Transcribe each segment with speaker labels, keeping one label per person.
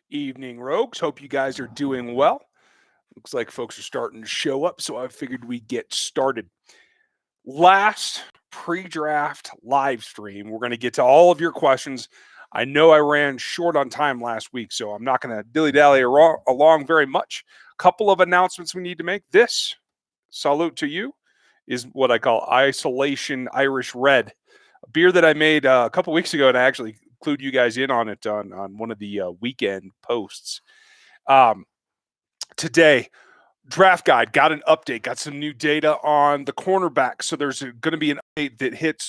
Speaker 1: Evening, Rogues. Hope you guys are doing well. Looks like folks are starting to show up, so I figured we'd get started. Last pre-draft live stream, we're going to get to all of your questions. I know I ran short on time last week, so I'm not going to dilly-dally along very much. A couple of announcements we need to make. This, salute to you, is what I call Isolation Irish Red, a beer that I made a couple weeks ago, and I actually include you guys in on it on one of the weekend posts. Today, draft guide got an update, got some new data on the cornerback. So there's going to be an update that hits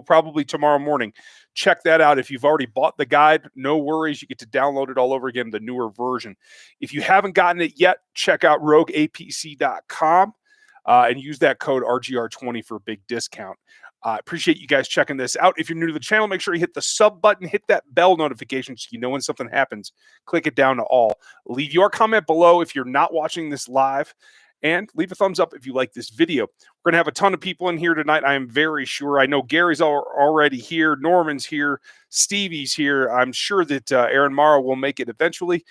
Speaker 1: probably tomorrow morning. Check that out. If you've already bought the guide, no worries. You get to download it all over again, the newer version. If you haven't gotten it yet, check out rogueapc.com and use that code RGR20 for a big discount. I appreciate you guys checking this out. If you're new to the channel, make sure you hit the sub button, hit that bell notification so you know when something happens. Click it down to all. Leave your comment below if you're not watching this live, and leave a thumbs up if you like this video. We're going to have a ton of people in here tonight, I am very sure. I know Gary's already here. Norman's here. Stevie's here. I'm sure that Aaron Morrow will make it eventually.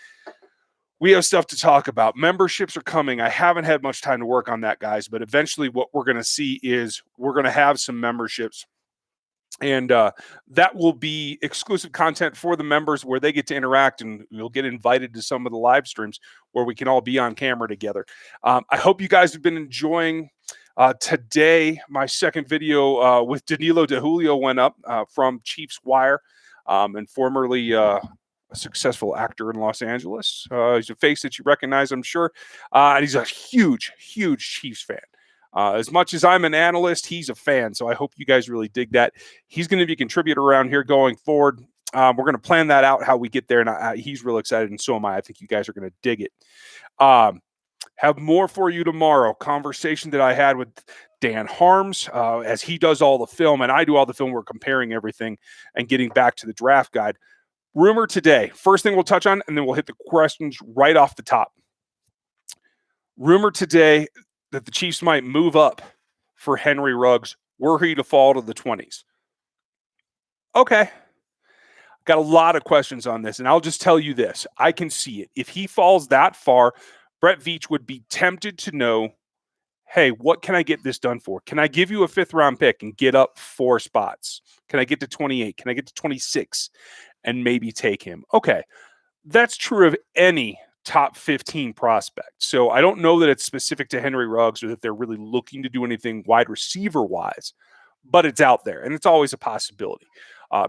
Speaker 1: We have stuff to talk about. Memberships are coming. I haven't had much time to work on that, guys, but eventually what we're going to see is we're going to have some memberships. And that will be exclusive content for the members where they get to interact, and you'll get invited to some of the live streams where we can all be on camera together. I hope you guys have been enjoying today. My second video with Danilo DeJulio went up from Chiefs Wire and formerly a successful actor in Los Angeles. He's a face that you recognize, I'm sure. And he's a huge, huge Chiefs fan. As much as I'm an analyst, he's a fan. So I hope you guys really dig that. He's going to be a contributor around here going forward. We're going to plan that out, how we get there. And he's real excited, and so am I. I think you guys are going to dig it. Have more for you tomorrow. Conversation that I had with Dan Harms, as he does all the film and I do all the film. We're comparing everything and getting back to the draft guide. Rumor today. First thing we'll touch on, and then we'll hit the questions right off the top. Rumor today that the Chiefs might move up for Henry Ruggs were he to fall to the 20s. Okay. Got a lot of questions on this, and I'll just tell you this. I can see it. If he falls that far, Brett Veach would be tempted to know, hey, what can I get this done for? Can I give you a 5th-round pick and get up 4 spots? Can I get to 28? Can I get to 26 and maybe take him? Okay. That's true of any top 15 prospect. So I don't know that it's specific to Henry Ruggs or that they're really looking to do anything wide receiver wise, but it's out there and it's always a possibility.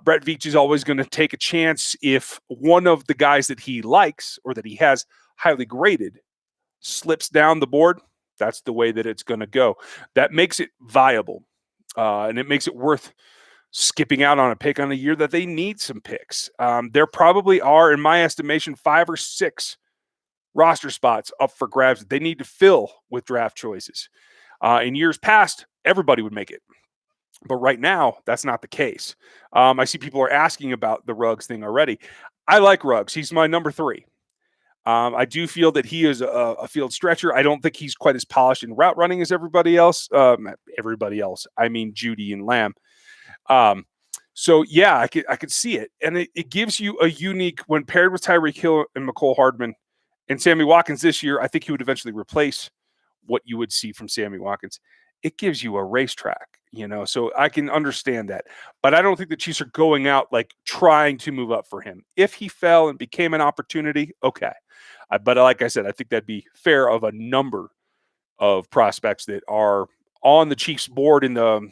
Speaker 1: Brett Veach is always going to take a chance if one of the guys that he likes or that he has highly graded slips down the board. That's the way that it's going to go. That makes it viable, and it makes it worth skipping out on a pick on a year that they need some picks. There probably are, in my estimation, 5 or 6 roster spots up for grabs that they need to fill with draft choices. In years past, everybody would make it. But right now, that's not the case. I see people are asking about the Ruggs thing already. I like Ruggs. He's my number 3. I do feel that he is a field stretcher. I don't think he's quite as polished in route running as everybody else. I mean Judy and Lamb. So yeah, I could see it. And it gives you a unique, when paired with Tyreek Hill and McCole Hardman and Sammy Watkins this year, I think he would eventually replace what you would see from Sammy Watkins. It gives you a racetrack, so I can understand that. But I don't think the Chiefs are going out like trying to move up for him. If he fell and became an opportunity, okay. But like I said, I think that'd be fair of a number of prospects that are on the Chiefs board in the,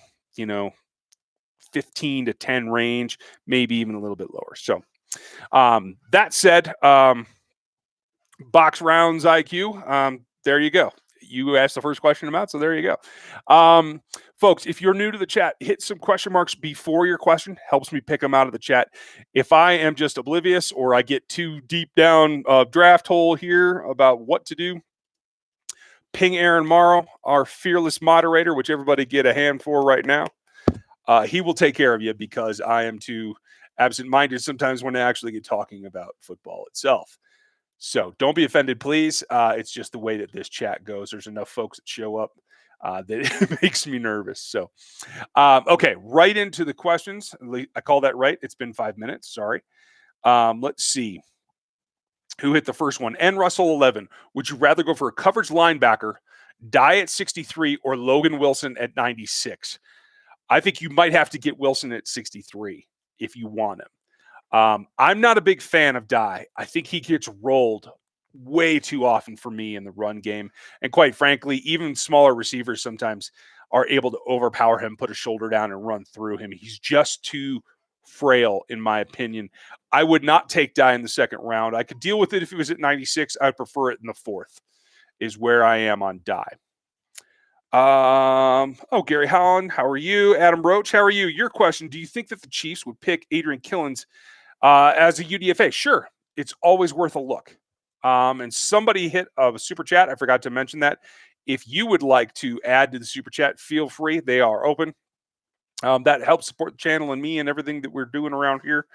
Speaker 1: 15 to 10 range, maybe even a little bit lower. So that said, box rounds IQ, there you go. You asked the first question about, so there you go. Folks, if you're new to the chat, hit some question marks before your question. Helps me pick them out of the chat. If I am just oblivious or I get too deep down a draft hole here about what to do, ping Aaron Morrow, our fearless moderator, which everybody get a hand for right now. He will take care of you because I am too absent-minded sometimes when I actually get talking about football itself. So don't be offended, please. It's just the way that this chat goes. There's enough folks that show up that it makes me nervous. So, okay, right into the questions. I call that right. It's been 5 minutes. Sorry. Let's see. who hit the first one, and Russell 11. Would you rather go for a coverage linebacker, die at 63, or Logan Wilson at 96? I think you might have to get Wilson at 63 if you want him. I'm not a big fan of Die. I think he gets rolled way too often for me in the run game. And quite frankly, even smaller receivers sometimes are able to overpower him, put a shoulder down, and run through him. He's just too frail, in my opinion. I would not take Die in the second round. I could deal with it if he was at 96. I'd prefer it in the fourth, is where I am on Die. Gary Holland, how are you? Adam Roach, how are you? Your question, do you think that the Chiefs would pick Adrian Killins as a UDFA? Sure. It's always worth a look. And somebody hit a super chat. I forgot to mention that. If you would like to add to the super chat, feel free. They are open. That helps support the channel and me and everything that we're doing around here.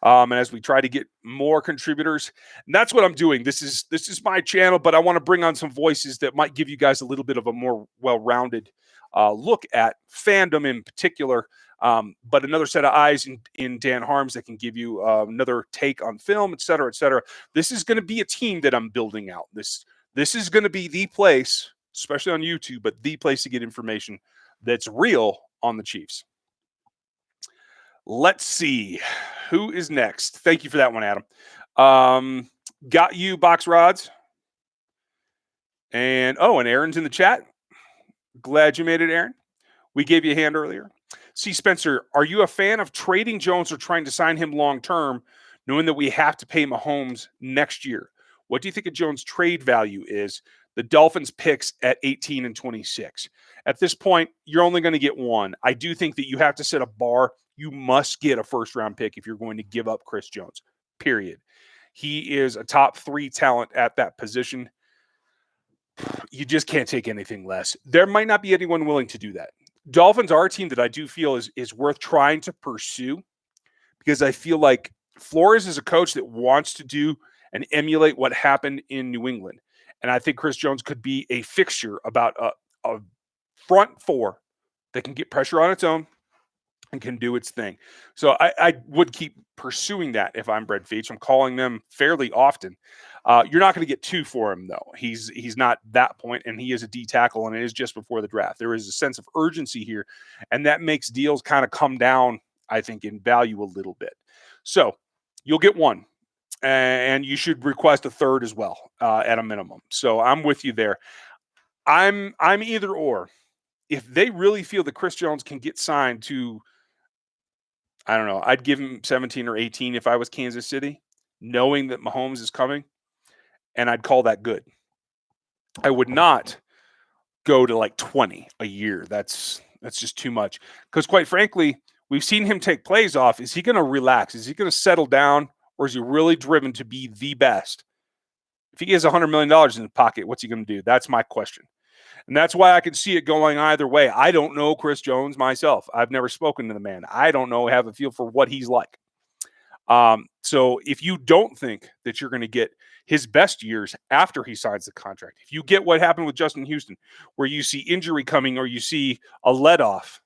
Speaker 1: And as we try to get more contributors, and that's what I'm doing. This is my channel, but I want to bring on some voices that might give you guys a little bit of a more well-rounded look at fandom in particular, but another set of eyes in Dan Harms that can give you another take on film, et cetera, et cetera. This is going to be a team that I'm building out. This is going to be the place, especially on YouTube, but the place to get information that's real on the Chiefs. Let's see who is next. Thank you for that one, Adam. Got you, Box Rods. And Aaron's in the chat. Glad you made it, Aaron. We gave you a hand earlier. See, Spencer, are you a fan of trading Jones or trying to sign him long-term, knowing that we have to pay Mahomes next year? What do you think of Jones' trade value is? The Dolphins picks at 18 and 26. At this point, you're only going to get one. I do think that you have to set a bar. You must get a first-round pick if you're going to give up Chris Jones, period. He is a top 3 talent at that position. You just can't take anything less. There might not be anyone willing to do that. Dolphins are a team that I do feel is worth trying to pursue, because I feel like Flores is a coach that wants to do and emulate what happened in New England. And I think Chris Jones could be a fixture about a front four that can get pressure on its own and can do its thing. So I would keep pursuing that if I'm Brett Veach. I'm calling them fairly often. You're not going to get 2 for him, though. He's not that point, and he is a D tackle, and it is just before the draft. There is a sense of urgency here, and that makes deals kind of come down, I think, in value a little bit. So you'll get 1, and you should request a 3rd as well at a minimum. So I'm with you there. I'm either or. If they really feel that Chris Jones can get signed to, I don't know, I'd give him 17 or 18 if I was Kansas City, knowing that Mahomes is coming, and I'd call that good. I would not go to like 20 a year. That's just too much. Because quite frankly, we've seen him take plays off. Is he going to relax? Is he going to settle down? Or is he really driven to be the best? If he has $100 million in his pocket, what's he going to do? That's my question. And that's why I can see it going either way. I don't know Chris Jones myself. I've never spoken to the man. I don't know, have a feel for what he's like. So if you don't think that you're going to get his best years after he signs the contract, if you get what happened with Justin Houston, where you see injury coming or you see a let-off,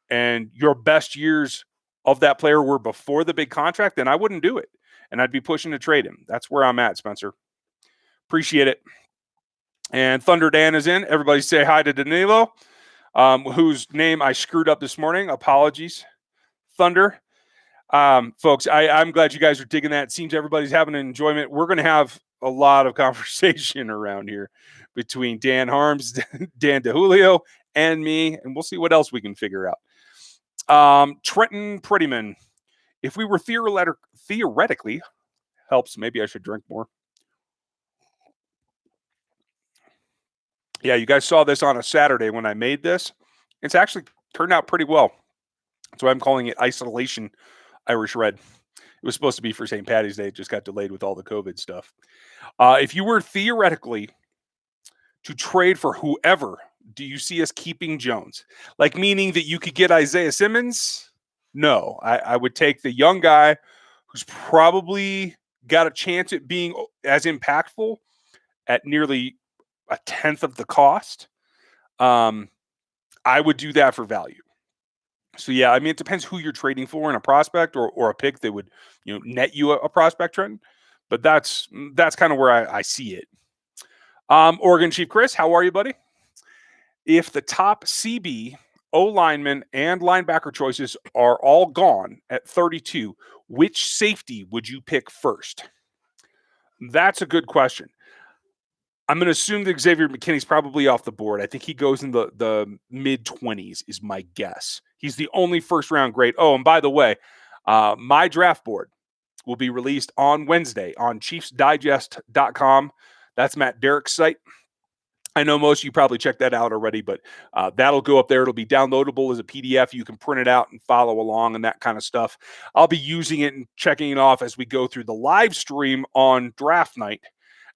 Speaker 1: and your best years of that player were before the big contract, then I wouldn't do it. And I'd be pushing to trade him. That's where I'm at, Spencer. Appreciate it. And Thunder Dan is in. Everybody say hi to Danilo, whose name I screwed up this morning. Apologies, Thunder. Folks, I'm glad you guys are digging that. It seems everybody's having an enjoyment. We're going to have a lot of conversation around here between Dan Harms, Dan DeJulio, and me, and we'll see what else we can figure out. Trenton Prettyman, if we were theoretically, helps. Maybe I should drink more. Yeah, you guys saw this on a Saturday when I made this. It's actually turned out pretty well. That's why I'm calling it Isolation Irish Red. It was supposed to be for St. Paddy's Day. It just got delayed with all the COVID stuff. If you were theoretically to trade for whoever, do you see us keeping Jones? Like, meaning that you could get Isaiah Simmons? No. I would take the young guy who's probably got a chance at being as impactful at nearly a tenth of the cost. I would do that for value. So yeah, I mean, it depends who you're trading for in a prospect or a pick that would, net you a prospect trend. But that's kind of where I see it. Oregon Chief Chris, how are you, buddy? If the top CB, O lineman, and linebacker choices are all gone at 32, which safety would you pick first? That's a good question. I'm going to assume that Xavier McKinney's probably off the board. I think he goes in the mid-20s is my guess. He's the only first-round grade. Oh, and by the way, my draft board will be released on Wednesday on chiefsdigest.com. That's Matt Derrick's site. I know most of you probably checked that out already, but that'll go up there. It'll be downloadable as a PDF. You can print it out and follow along and that kind of stuff. I'll be using it and checking it off as we go through the live stream on draft night.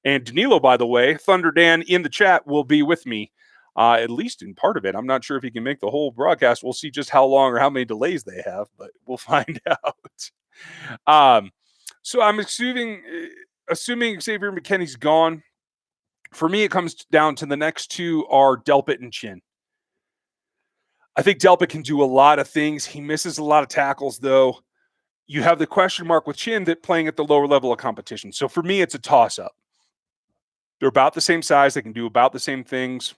Speaker 1: And Danilo, by the way, Thunder Dan in the chat will be with me, at least in part of it. I'm not sure if he can make the whole broadcast. We'll see just how long or how many delays they have, but we'll find out. So I'm assuming Xavier McKinney's gone. For me, it comes down to the next two are Delpit and Chin. I think Delpit can do a lot of things. He misses a lot of tackles, though. You have the question mark with Chin that playing at the lower level of competition. So for me, it's a toss-up. They're about the same size. They can do about the same things.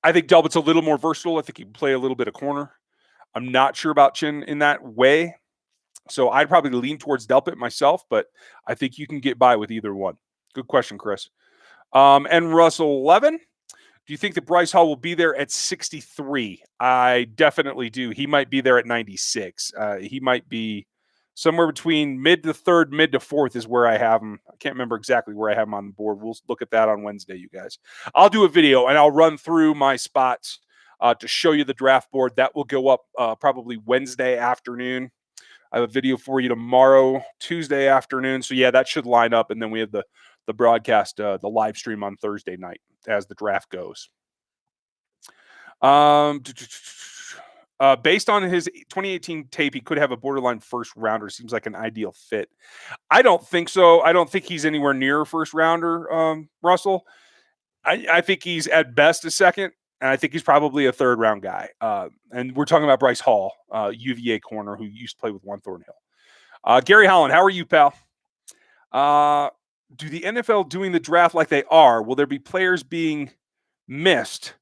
Speaker 1: I think Delpit's a little more versatile. I think he can play a little bit of corner. I'm not sure about Chin in that way. So I'd probably lean towards Delpit myself, but I think you can get by with either one. Good question, Chris. And Russell 11, do you think that Bryce Hall will be there at 63? I definitely do. He might be there at 96. He might be somewhere between mid to third, mid to fourth is where I have him. I can't remember exactly where I have him on the board. We'll look at that on Wednesday, you guys. I'll do a video and I'll run through my spots to show you the draft board. That will go up probably Wednesday afternoon. I have a video for you tomorrow, Tuesday afternoon. So, yeah, that should line up. And then we have the broadcast, the live stream on Thursday night as the draft goes. Based on his 2018 tape, he could have a borderline first rounder. Seems like an ideal fit. I don't think so. I don't think he's anywhere near a first rounder, Russell. I think he's at best a second, and I think he's probably a third round guy. And we're talking about Bryce Hall, UVA corner, who used to play with One Thornhill. Gary Holland, how are you, pal? Do the NFL doing the draft like they are, will there be players being missed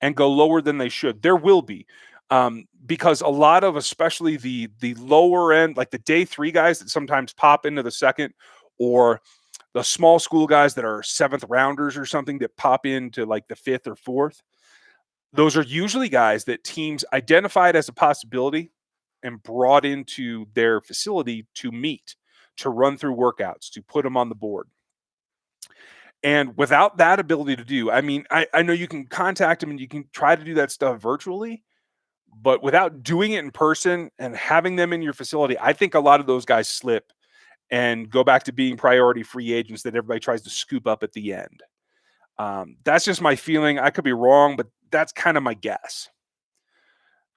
Speaker 1: and go lower than they should? There will be. Because a lot of, especially the lower end, like the day 3 guys that sometimes pop into the second, or the small school guys that are 7th rounders or something that pop into like the 5th or 4th, those are usually guys that teams identified as a possibility and brought into their facility to meet, to run through workouts, to put them on the board. And without that ability to do, I mean, I know you can contact them and you can try to do that stuff virtually, but without doing it in person and having them in your facility, I think a lot of those guys slip and go back to being priority free agents that everybody tries to scoop up at the end. That's just my feeling. I could be wrong, but that's kind of my guess.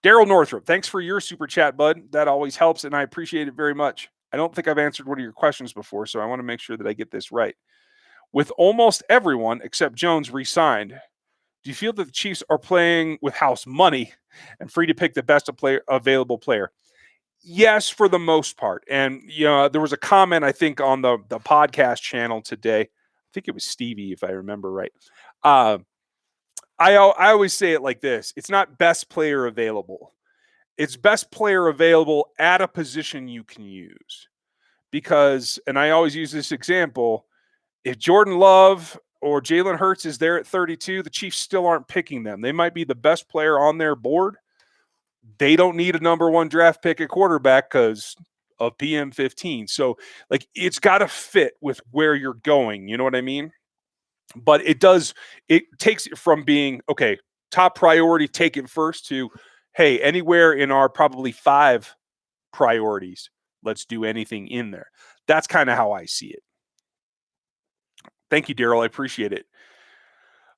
Speaker 1: Daryl Northrup, thanks for your super chat, bud. That always helps, and I appreciate it very much. I don't think I've answered one of your questions before, so I want to make sure that I get this right. With almost everyone except Jones re-signed, do you feel that the Chiefs are playing with house money and free to pick the best available player? Yes, for the most part. And, you know, there was a comment, I think, on the podcast channel today. I think it was Stevie, if I remember right. I always say it like this. It's not best player available. It's best player available at a position you can use. Because, and I always use this example, if Jordan Love or Jalen Hurts is there at 32, the Chiefs still aren't picking them. They might be the best player on their board. They don't need a number 1 draft pick at quarterback because of PM15. So, like, it's got to fit with where you're going. You know what I mean? But it takes it from being, okay, top priority, take it first, to, hey, anywhere in our probably 5 priorities, let's do anything in there. That's kind of how I see it. Thank you, Daryl. I appreciate it.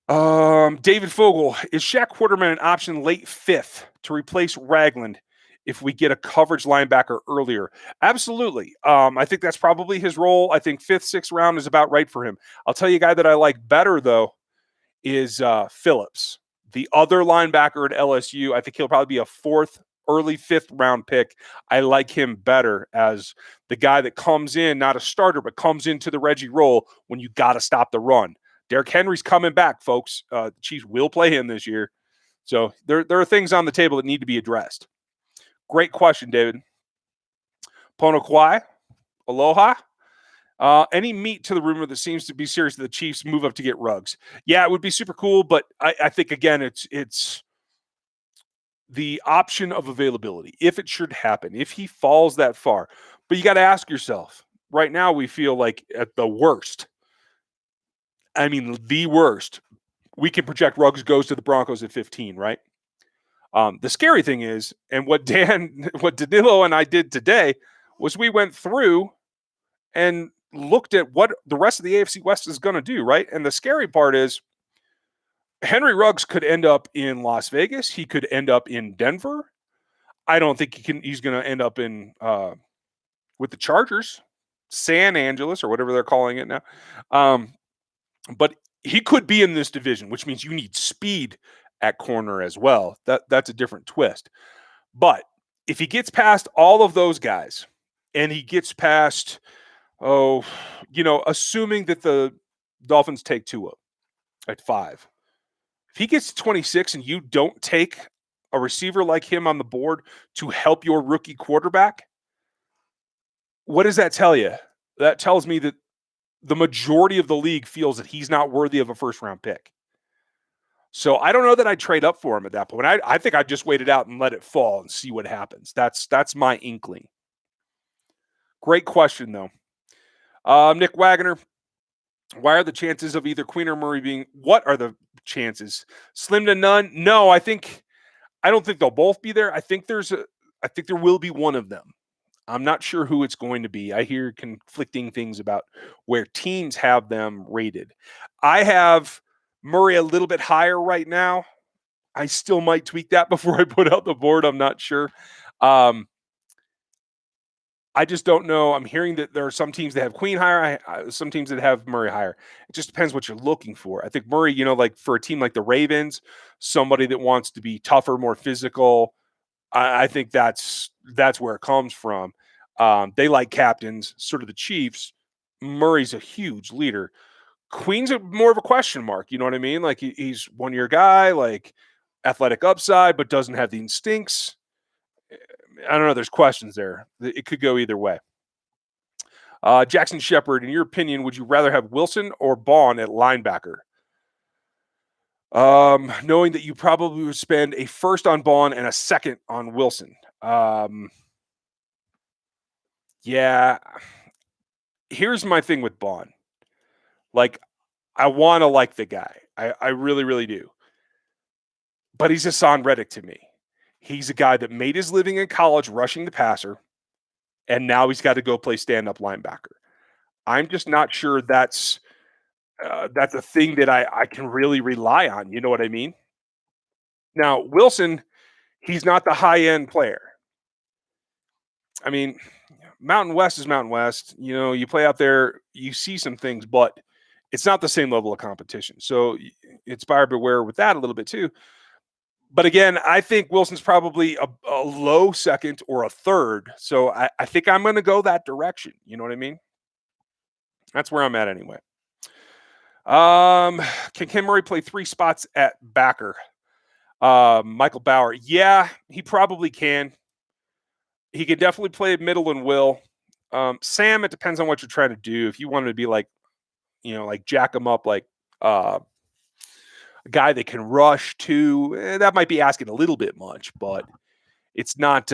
Speaker 1: David Fogel, is Shaq Quarterman an option late 5th to replace Ragland if we get a coverage linebacker earlier? Absolutely. I think that's probably his role. I think 5th, 6th round is about right for him. I'll tell you a guy that I like better, though, is Phillips, the other linebacker at LSU. I think he'll probably be a 4th early 5th round pick. I like him better as the guy that comes in, not a starter, but comes into the Reggie role when you got to stop the run. Derrick Henry's coming back, folks. The Chiefs will play him this year. So there are things on the table that need to be addressed. Great question, David. Pono Kwai, aloha. Any meat to the rumor that seems to be serious that the Chiefs move up to get Ruggs? Yeah, it would be super cool, but I think, again, it's the option of availability, if it should happen, if he falls that far. But you got to ask yourself, right now we feel like at the worst, I mean the worst, we can project Ruggs goes to the Broncos at 15, right? The scary thing is, and what Danilo and I did today was we went through and looked at what the rest of the AFC West is going to do, right? And the scary part is Henry Ruggs could end up in Las Vegas. He could end up in Denver. I don't think he's going to end up in with the Chargers, San Angeles, or whatever they're calling it now. But he could be in this division, which means you need speed at corner as well. That's a different twist. But if he gets past all of those guys and he gets past, assuming that the Dolphins take Tua at 5, if he gets to 26 and you don't take a receiver like him on the board to help your rookie quarterback, what does that tell you? That tells me that the majority of the league feels that he's not worthy of a first-round pick. So I don't know that I'd trade up for him at that point. I think I'd just wait it out and let it fall and see what happens. That's my inkling. Great question, though. Nick Wagner, why are the chances of either Queen or Murray what are the chances? Slim to none? No, I don't think they'll both be there. I think there will be one of them. I'm not sure who it's going to be. I hear conflicting things about where teams have them rated. I have Murray a little bit higher right now. I still might tweak that before I put out the board. I'm not sure. I just don't know. I'm hearing that there are some teams that have Queen higher, some teams that have Murray higher. It just depends what you're looking for. I think Murray, like for a team like the Ravens, somebody that wants to be tougher, more physical, I think that's where it comes from. They like captains, sort of the Chiefs. Murray's a huge leader. Queen's more of a question mark. You know what I mean? Like he's one-year guy, like athletic upside, but doesn't have the instincts. I don't know. There's questions there. It could go either way. Jackson Shepard, in your opinion, would you rather have Wilson or Bond at linebacker? Knowing that you probably would spend a first on Bond and a second on Wilson. Yeah. Here's my thing with Bond. Like, I want to like the guy. I really, really do. But he's Hassan Reddick to me. He's a guy that made his living in college rushing the passer, and now he's got to go play stand-up linebacker. I'm just not sure that's a thing that I can really rely on. You know what I mean? Now, Wilson, he's not the high-end player. I mean, Mountain West is Mountain West. You play out there, you see some things, but it's not the same level of competition. So it's buyer beware with that a little bit too. But again, I think Wilson's probably a low second or a third. So I think I'm going to go that direction. You know what I mean? That's where I'm at anyway. Can Ken Murray play 3 spots at backer? Michael Bauer. Yeah, he probably can. He could definitely play middle and will. Sam, it depends on what you're trying to do. If you wanted to be like jack him up like a guy that can rush too, that might be asking a little bit much, but it's not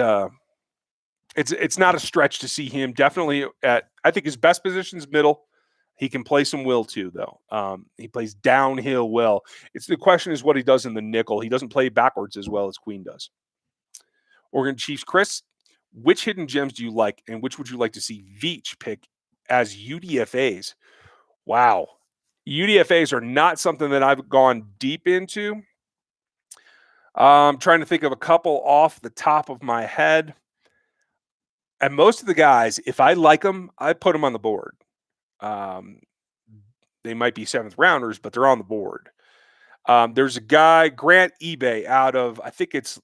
Speaker 1: it's not a stretch to see him definitely I think his best position is middle. He can play some will too, though. He plays downhill well. The question is what he does in the nickel. He doesn't play backwards as well as Queen does. Oregon Chiefs, Chris, which hidden gems do you like, and which would you like to see Veach pick as UDFAs? Wow. UDFAs are not something that I've gone deep into. I'm trying to think of a couple off the top of my head. And most of the guys, if I like them, I put them on the board. They might be 7th rounders, but they're on the board. There's a guy, Grant eBay, out of, I think it's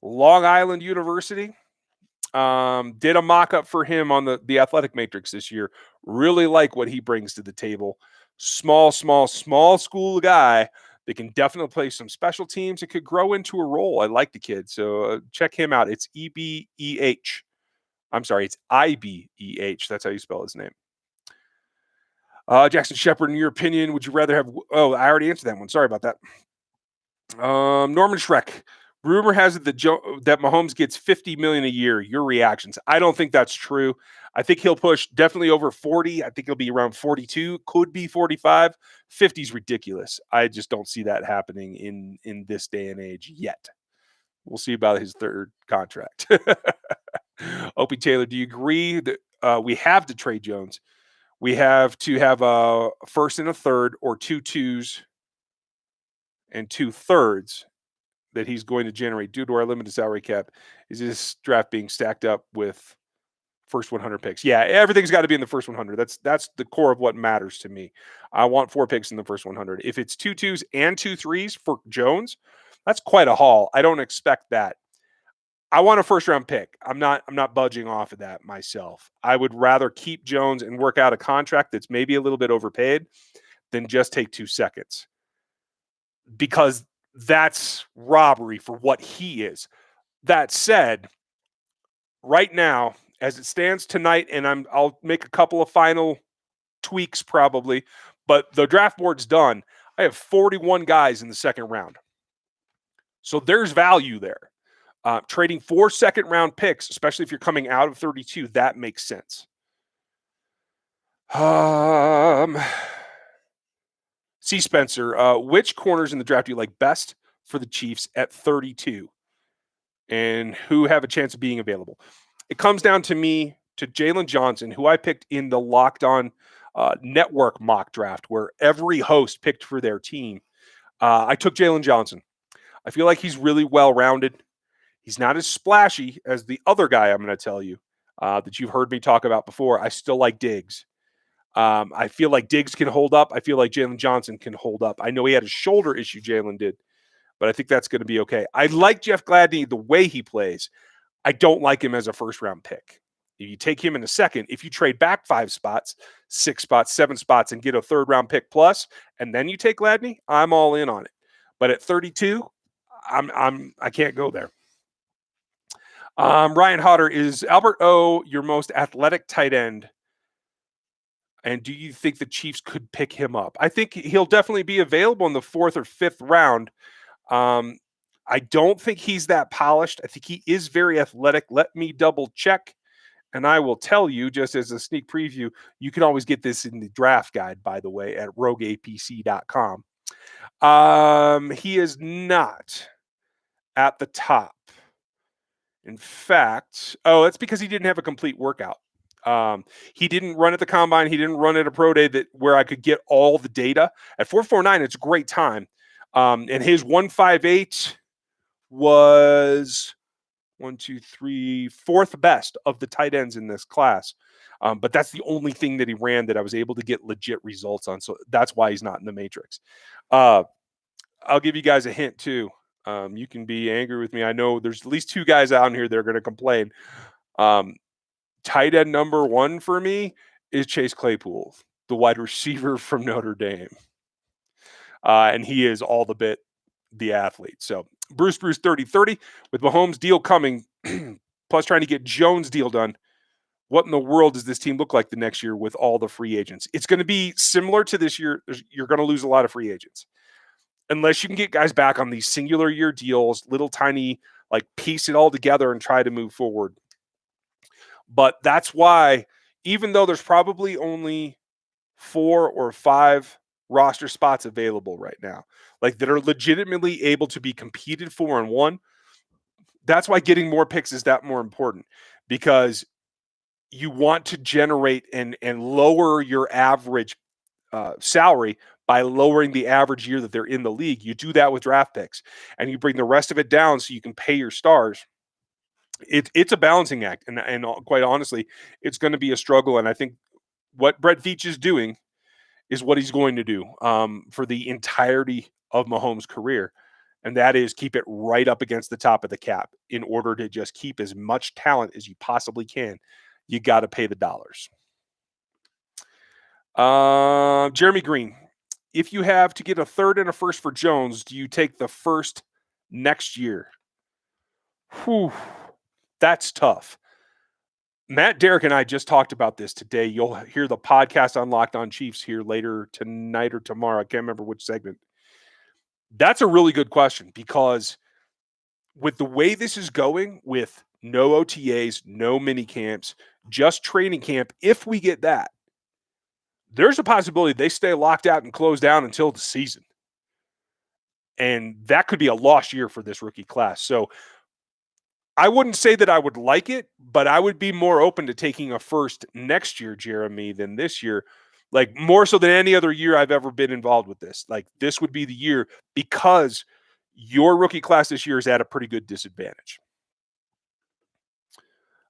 Speaker 1: Long Island University. Did a mock-up for him on the athletic matrix this year. Really like what he brings to the table. Small school guy that can definitely play some special teams. It could grow into a role. I like the kid. So check him out. It's EBEH. I'm sorry, it's IBEH. That's how you spell his name. Jackson Shepard, in your opinion, would you rather have... Oh, I already answered that one. Sorry about that. Norman Schreck. Rumor has it that Mahomes gets $50 million a year. Your reactions? I don't think that's true. I think he'll push definitely over 40. I think he'll be around 42. Could be 45. 50 is ridiculous. I just don't see that happening in this day and age yet. We'll see about his third contract. Opie Taylor, do you agree that we have to trade Jones? We have to have a first and a third, or 2 2s and 2 thirds that he's going to generate due to our limited salary cap. Is this draft being stacked up with first 100 picks? Yeah, everything's got to be in the first 100. That's the core of what matters to me. I want 4 picks in the first 100. If it's 2 2s and 2 3s for Jones, that's quite a haul. I don't expect that. I want a first round pick. I'm not budging off of that myself. I would rather keep Jones and work out a contract that's maybe a little bit overpaid than just take 2 seconds, because that's robbery for what he is. That said, right now, as it stands tonight, and I'll make a couple of final tweaks probably, but the draft board's done. I have 41 guys in the second round. So there's value there. Trading 4 second-round picks, especially if you're coming out of 32, that makes sense. C. Spencer, which corners in the draft do you like best for the Chiefs at 32? And who have a chance of being available? It comes down to me, to Jalen Johnson, who I picked in the Locked On Network mock draft, where every host picked for their team. I took Jalen Johnson. I feel like he's really well-rounded. He's not as splashy as the other guy I'm going to tell you that you've heard me talk about before. I still like Diggs. I feel like Diggs can hold up. I feel like Jalen Johnson can hold up. I know he had a shoulder issue, Jalen did, but I think that's going to be okay. I like Jeff Gladney the way he plays. I don't like him as a first-round pick. If you take him in a second, if you trade back 5 spots, 6 spots, 7 spots, and get a third-round pick plus, and then you take Gladney, I'm all in on it. But at 32, I can't go there. Ryan Hodder, is Albert O your most athletic tight end? And do you think the Chiefs could pick him up? I think he'll definitely be available in the 4th or 5th round. I don't think he's that polished. I think he is very athletic. Let me double check, and I will tell you, just as a sneak preview, you can always get this in the draft guide, by the way, at rogueapc.com. He is not at the top. In fact, that's because he didn't have a complete workout. He didn't run at the combine. He didn't run at a pro day where I could get all the data. At 4.49, it's a great time. And his 1.58 was 4th best of the tight ends in this class. But that's the only thing that he ran that I was able to get legit results on. So that's why he's not in the matrix. I'll give you guys a hint too. You can be angry with me. I know there's at least 2 guys out here that are going to complain. Tight end number 1 for me is Chase Claypool, the wide receiver from Notre Dame. And he is all the bit the athlete. So Bruce 30-30 with Mahomes' deal coming, plus trying to get Jones' deal done. What in the world does this team look like the next year with all the free agents? It's going to be similar to this year. You're going to lose a lot of free agents. Unless you can get guys back on these singular year deals, little tiny, like piece it all together and try to move forward. But that's why, even though there's probably only 4 or 5 roster spots available right now, like that are legitimately able to be competed for and won, that's why getting more picks is that more important, because you want to generate and lower your average salary by lowering the average year that they're in the league. You do that with draft picks, and you bring the rest of it down so you can pay your stars. It's a balancing act, and quite honestly, it's going to be a struggle. And I think what Brett Veach is doing is what he's going to do for the entirety of Mahomes' career. and that is keep it right up against the top of the cap. In order to just keep as much talent as you possibly can, you got to pay the dollars. Jeremy Green, if you have to get a third and a first for Jones, do you take the first next year? Whew, that's tough. Matt, Derek, and I just talked about this today. You'll hear the podcast on Locked On Chiefs here later tonight or tomorrow. I can't remember which segment. That's a really good question because with the way this is going, with no OTAs, no mini camps, just training camp, if we get that, there's a possibility they stay locked out and closed down until the season. And that could be a lost year for this rookie class. So I wouldn't say that I would like it, but I would be more open to taking a first next year, Jeremy, than this year. Like more so than any other year I've ever been involved with this. Like this would be the year because your rookie class this year is at a pretty good disadvantage.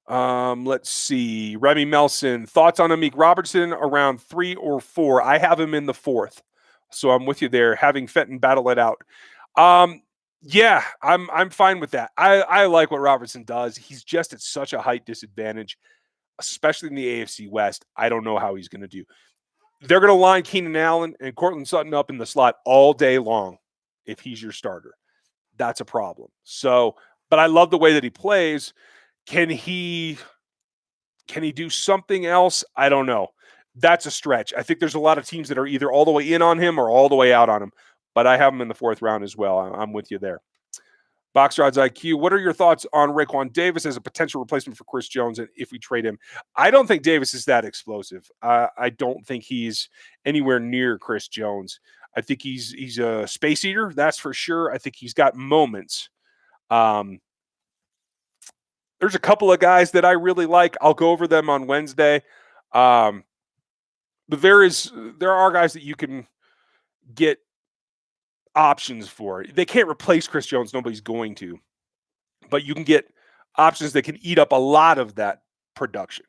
Speaker 1: Let's see. Remy Melson, thoughts on Amik Robertson around 3 or 4. I have him in the 4th. So I'm with you there, having Fenton battle it out. Yeah, I'm fine with that. I like what Robertson does. He's just at such a height disadvantage, especially in the AFC West. I don't know how he's going to do. They're going to line Keenan Allen and Cortland Sutton up in the slot all day long if he's your starter. That's a problem. So, but I love the way that he plays. Can he do something else? I don't know. That's a stretch. I think there's a lot of teams that are either all the way in on him or all the way out on him. But I have him in the 4th round as well. I'm with you there. Box Rods IQ, what are your thoughts on Raekwon Davis as a potential replacement for Chris Jones and if we trade him? I don't think Davis is that explosive. I don't think he's anywhere near Chris Jones. I think he's a space eater, that's for sure. I think he's got moments. There's a couple of guys that I really like. I'll go over them on Wednesday. But there are guys that you can get options for. They can't replace Chris Jones. Nobody's going to. But you can get options that can eat up a lot of that production.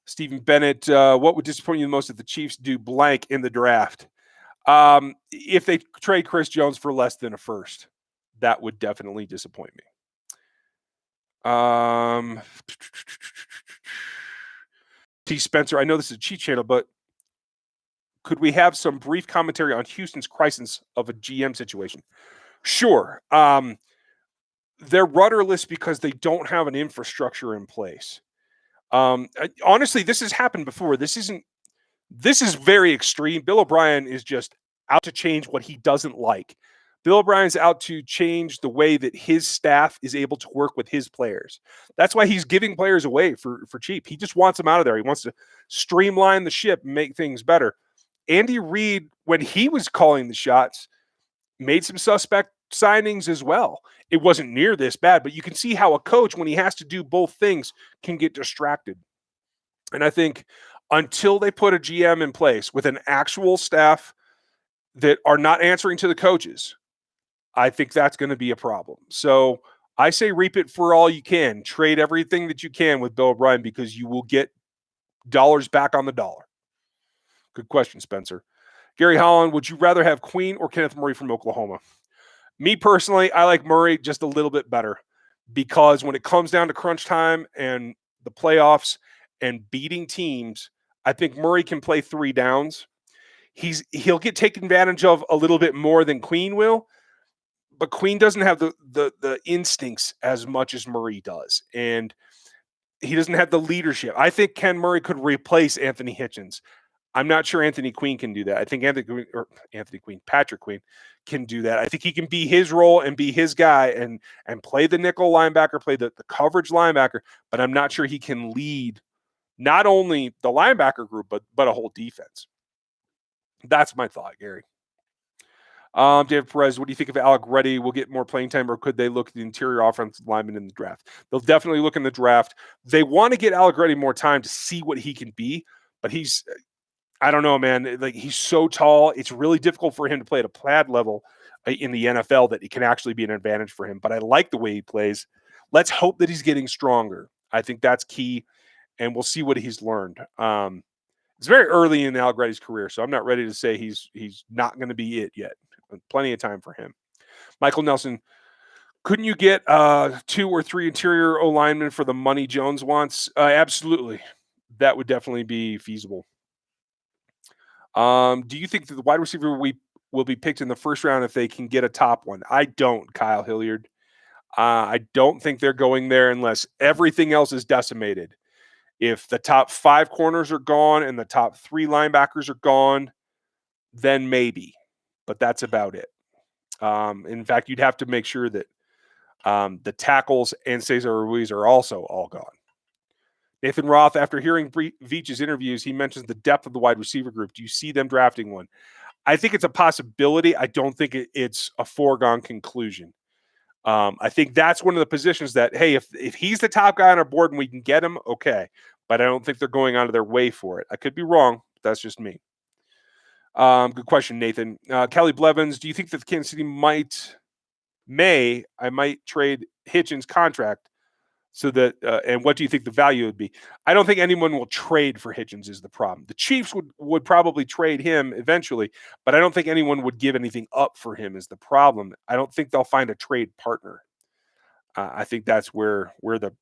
Speaker 1: Stephen Bennett, what would disappoint you the most if the Chiefs do blank in the draft? If they trade Chris Jones for less than a first, that would definitely disappoint me. T. Spencer, I know this is a cheat channel, but could we have some brief commentary on Houston's crisis of a GM situation? Sure. They're rudderless because they don't have an infrastructure in place. Honestly, this has happened before. This is very extreme. Bill O'Brien is just out to change what he doesn't like. Bill O'Brien's out to change the way that his staff is able to work with his players. That's why he's giving players away for cheap. He just wants them out of there. He wants to streamline the ship and make things better. Andy Reid, when he was calling the shots, made some suspect signings as well. It wasn't near this bad, but you can see how a coach, when he has to do both things, can get distracted. And I think until they put a GM in place with an actual staff that are not answering to the coaches, I think that's going to be a problem. So I say reap it for all you can. Trade everything that you can with Bill O'Brien because you will get dollars back on the dollar. Good question, Spencer. Gary Holland, would you rather have Queen or Kenneth Murray from Oklahoma? Me personally, I like Murray just a little bit better because when it comes down to crunch time and the playoffs and beating teams, I think Murray can play 3 downs. He'll get taken advantage of a little bit more than Queen will, but Queen doesn't have the instincts as much as Murray does, and he doesn't have the leadership. I think Ken Murray could replace Anthony Hitchens. I'm not sure Anthony Queen can do that. I think Patrick Queen can do that. I think he can be his role and be his guy and play the nickel linebacker, play the coverage linebacker, but I'm not sure he can lead not only the linebacker group, but a whole defense. That's my thought, Gary. David Perez, what do you think of Alec Reddy? Will get more playing time, or could they look at the interior offensive lineman in the draft? They'll definitely look in the draft. They want to get Alec Reddy more time to see what he can be, but I don't know, man. Like, he's so tall. It's really difficult for him to play at a plaid level in the NFL that it can actually be an advantage for him. But I like the way he plays. Let's hope that he's getting stronger. I think that's key, and we'll see what he's learned. It's very early in Alec Reddy's career, so I'm not ready to say he's not going to be it yet. Plenty of time for him. Michael Nelson, couldn't you get 2 or 3 interior O linemen for the money Jones wants? Absolutely. That would definitely be feasible. Do you think that the wide receiver will be picked in the first round if they can get a top one? I don't, Kyle Hilliard. I don't think they're going there unless everything else is decimated. If the top 5 corners are gone and the top 3 linebackers are gone, then maybe, but that's about it. In fact, you'd have to make sure that the tackles and Cesar Ruiz are also all gone. Nathan Roth, after hearing Veach's interviews, he mentions the depth of the wide receiver group. Do you see them drafting one? I think it's a possibility. I don't think it's a foregone conclusion. I think that's one of the positions that, hey, if he's the top guy on our board and we can get him, okay. But I don't think they're going out of their way for it. I could be wrong, but that's just me. Good question, Nathan. Kelly Blevins, do you think that the Kansas City might trade Hitchens' contract so that, and what do you think the value would be? I don't think anyone will trade for Hitchens is the problem. The Chiefs would probably trade him eventually, but I don't think anyone would give anything up for him is the problem. I don't think they'll find a trade partner. I think that's where the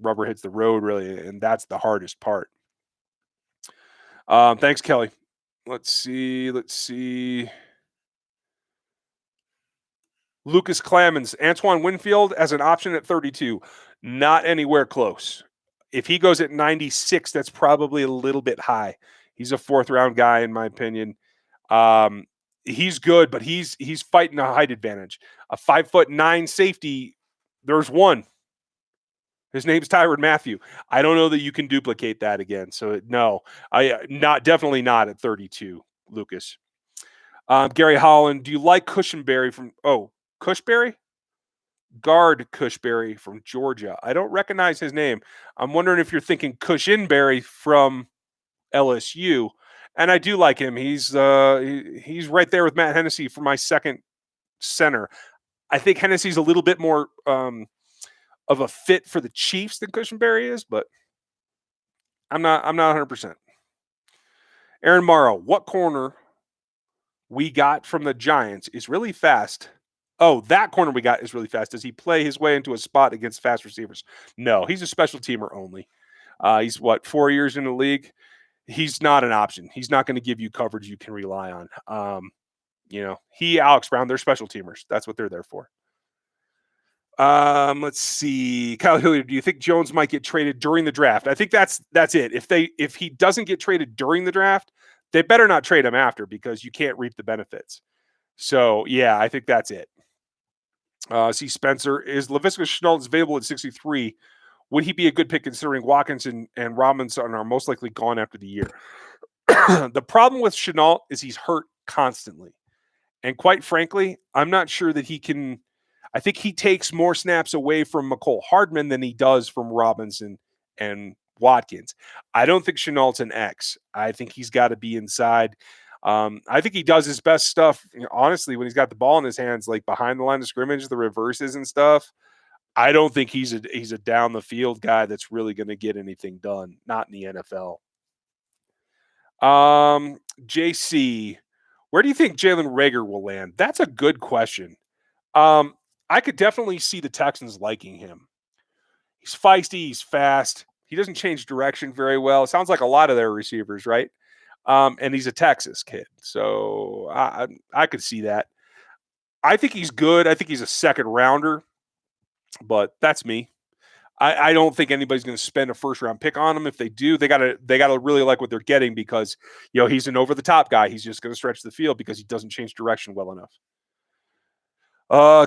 Speaker 1: rubber hits the road, really, and that's the hardest part. Thanks, Kelly. Let's see. Lucas Clamens, Antoine Winfield as an option at 32. Not anywhere close. If he goes at 96, that's probably a little bit high. He's a 4th round guy, in my opinion. He's good, but he's fighting a height advantage. A 5'9" safety, there's one. His name's Tyrann Mathieu. I don't know that you can duplicate that again. So no, definitely not at 32, Lucas. Gary Holland, do you like Cushenberry from Cushberry? Guard Cushberry from Georgia. I don't recognize his name. I'm wondering if you're thinking Cushenberry from LSU. And I do like him. He's right there with Matt Hennessy for my second center. I think Hennessy's a little bit more of a fit for the Chiefs than Cushenberry is, but I'm not 100%. Aaron Morrow, what corner we got from the Giants is really fast. Oh, that corner we got is really fast. Does he play his way into a spot against fast receivers? No, he's a special teamer only. He's 4 years in the league. He's not an option. He's not going to give you coverage you can rely on. Alex Brown, they're special teamers. That's what they're there for. Let's see. Kyle Hilliard, do you think Jones might get traded during the draft? I think that's it. If he doesn't get traded during the draft, they better not trade him after because you can't reap the benefits. So, yeah, I think that's it. See, Spencer, is Laviska Shenault available at 63? Would he be a good pick considering Watkins and Robinson are most likely gone after the year? The problem with Shenault is he's hurt constantly. And quite frankly, I'm not sure that he can. I think he takes more snaps away from McCole Hardman than he does from Robinson and Watkins. I don't think Chenault's an X. I think he's got to be inside. I think he does his best stuff, honestly, when he's got the ball in his hands, like behind the line of scrimmage, the reverses and stuff. I don't think he's a down the field guy that's really going to get anything done. Not in the NFL. JC, where do you think Jalen Reagor will land? That's a good question. I could definitely see the Texans liking him. He's feisty. He's fast. He doesn't change direction very well. It sounds like a lot of their receivers, right? And he's a Texas kid. So I could see that. I think he's good. I think he's a second rounder, but that's me. I don't think anybody's going to spend a first round pick on him. If they do, they gotta really like what they're getting because he's an over the top guy. He's just going to stretch the field because he doesn't change direction well enough.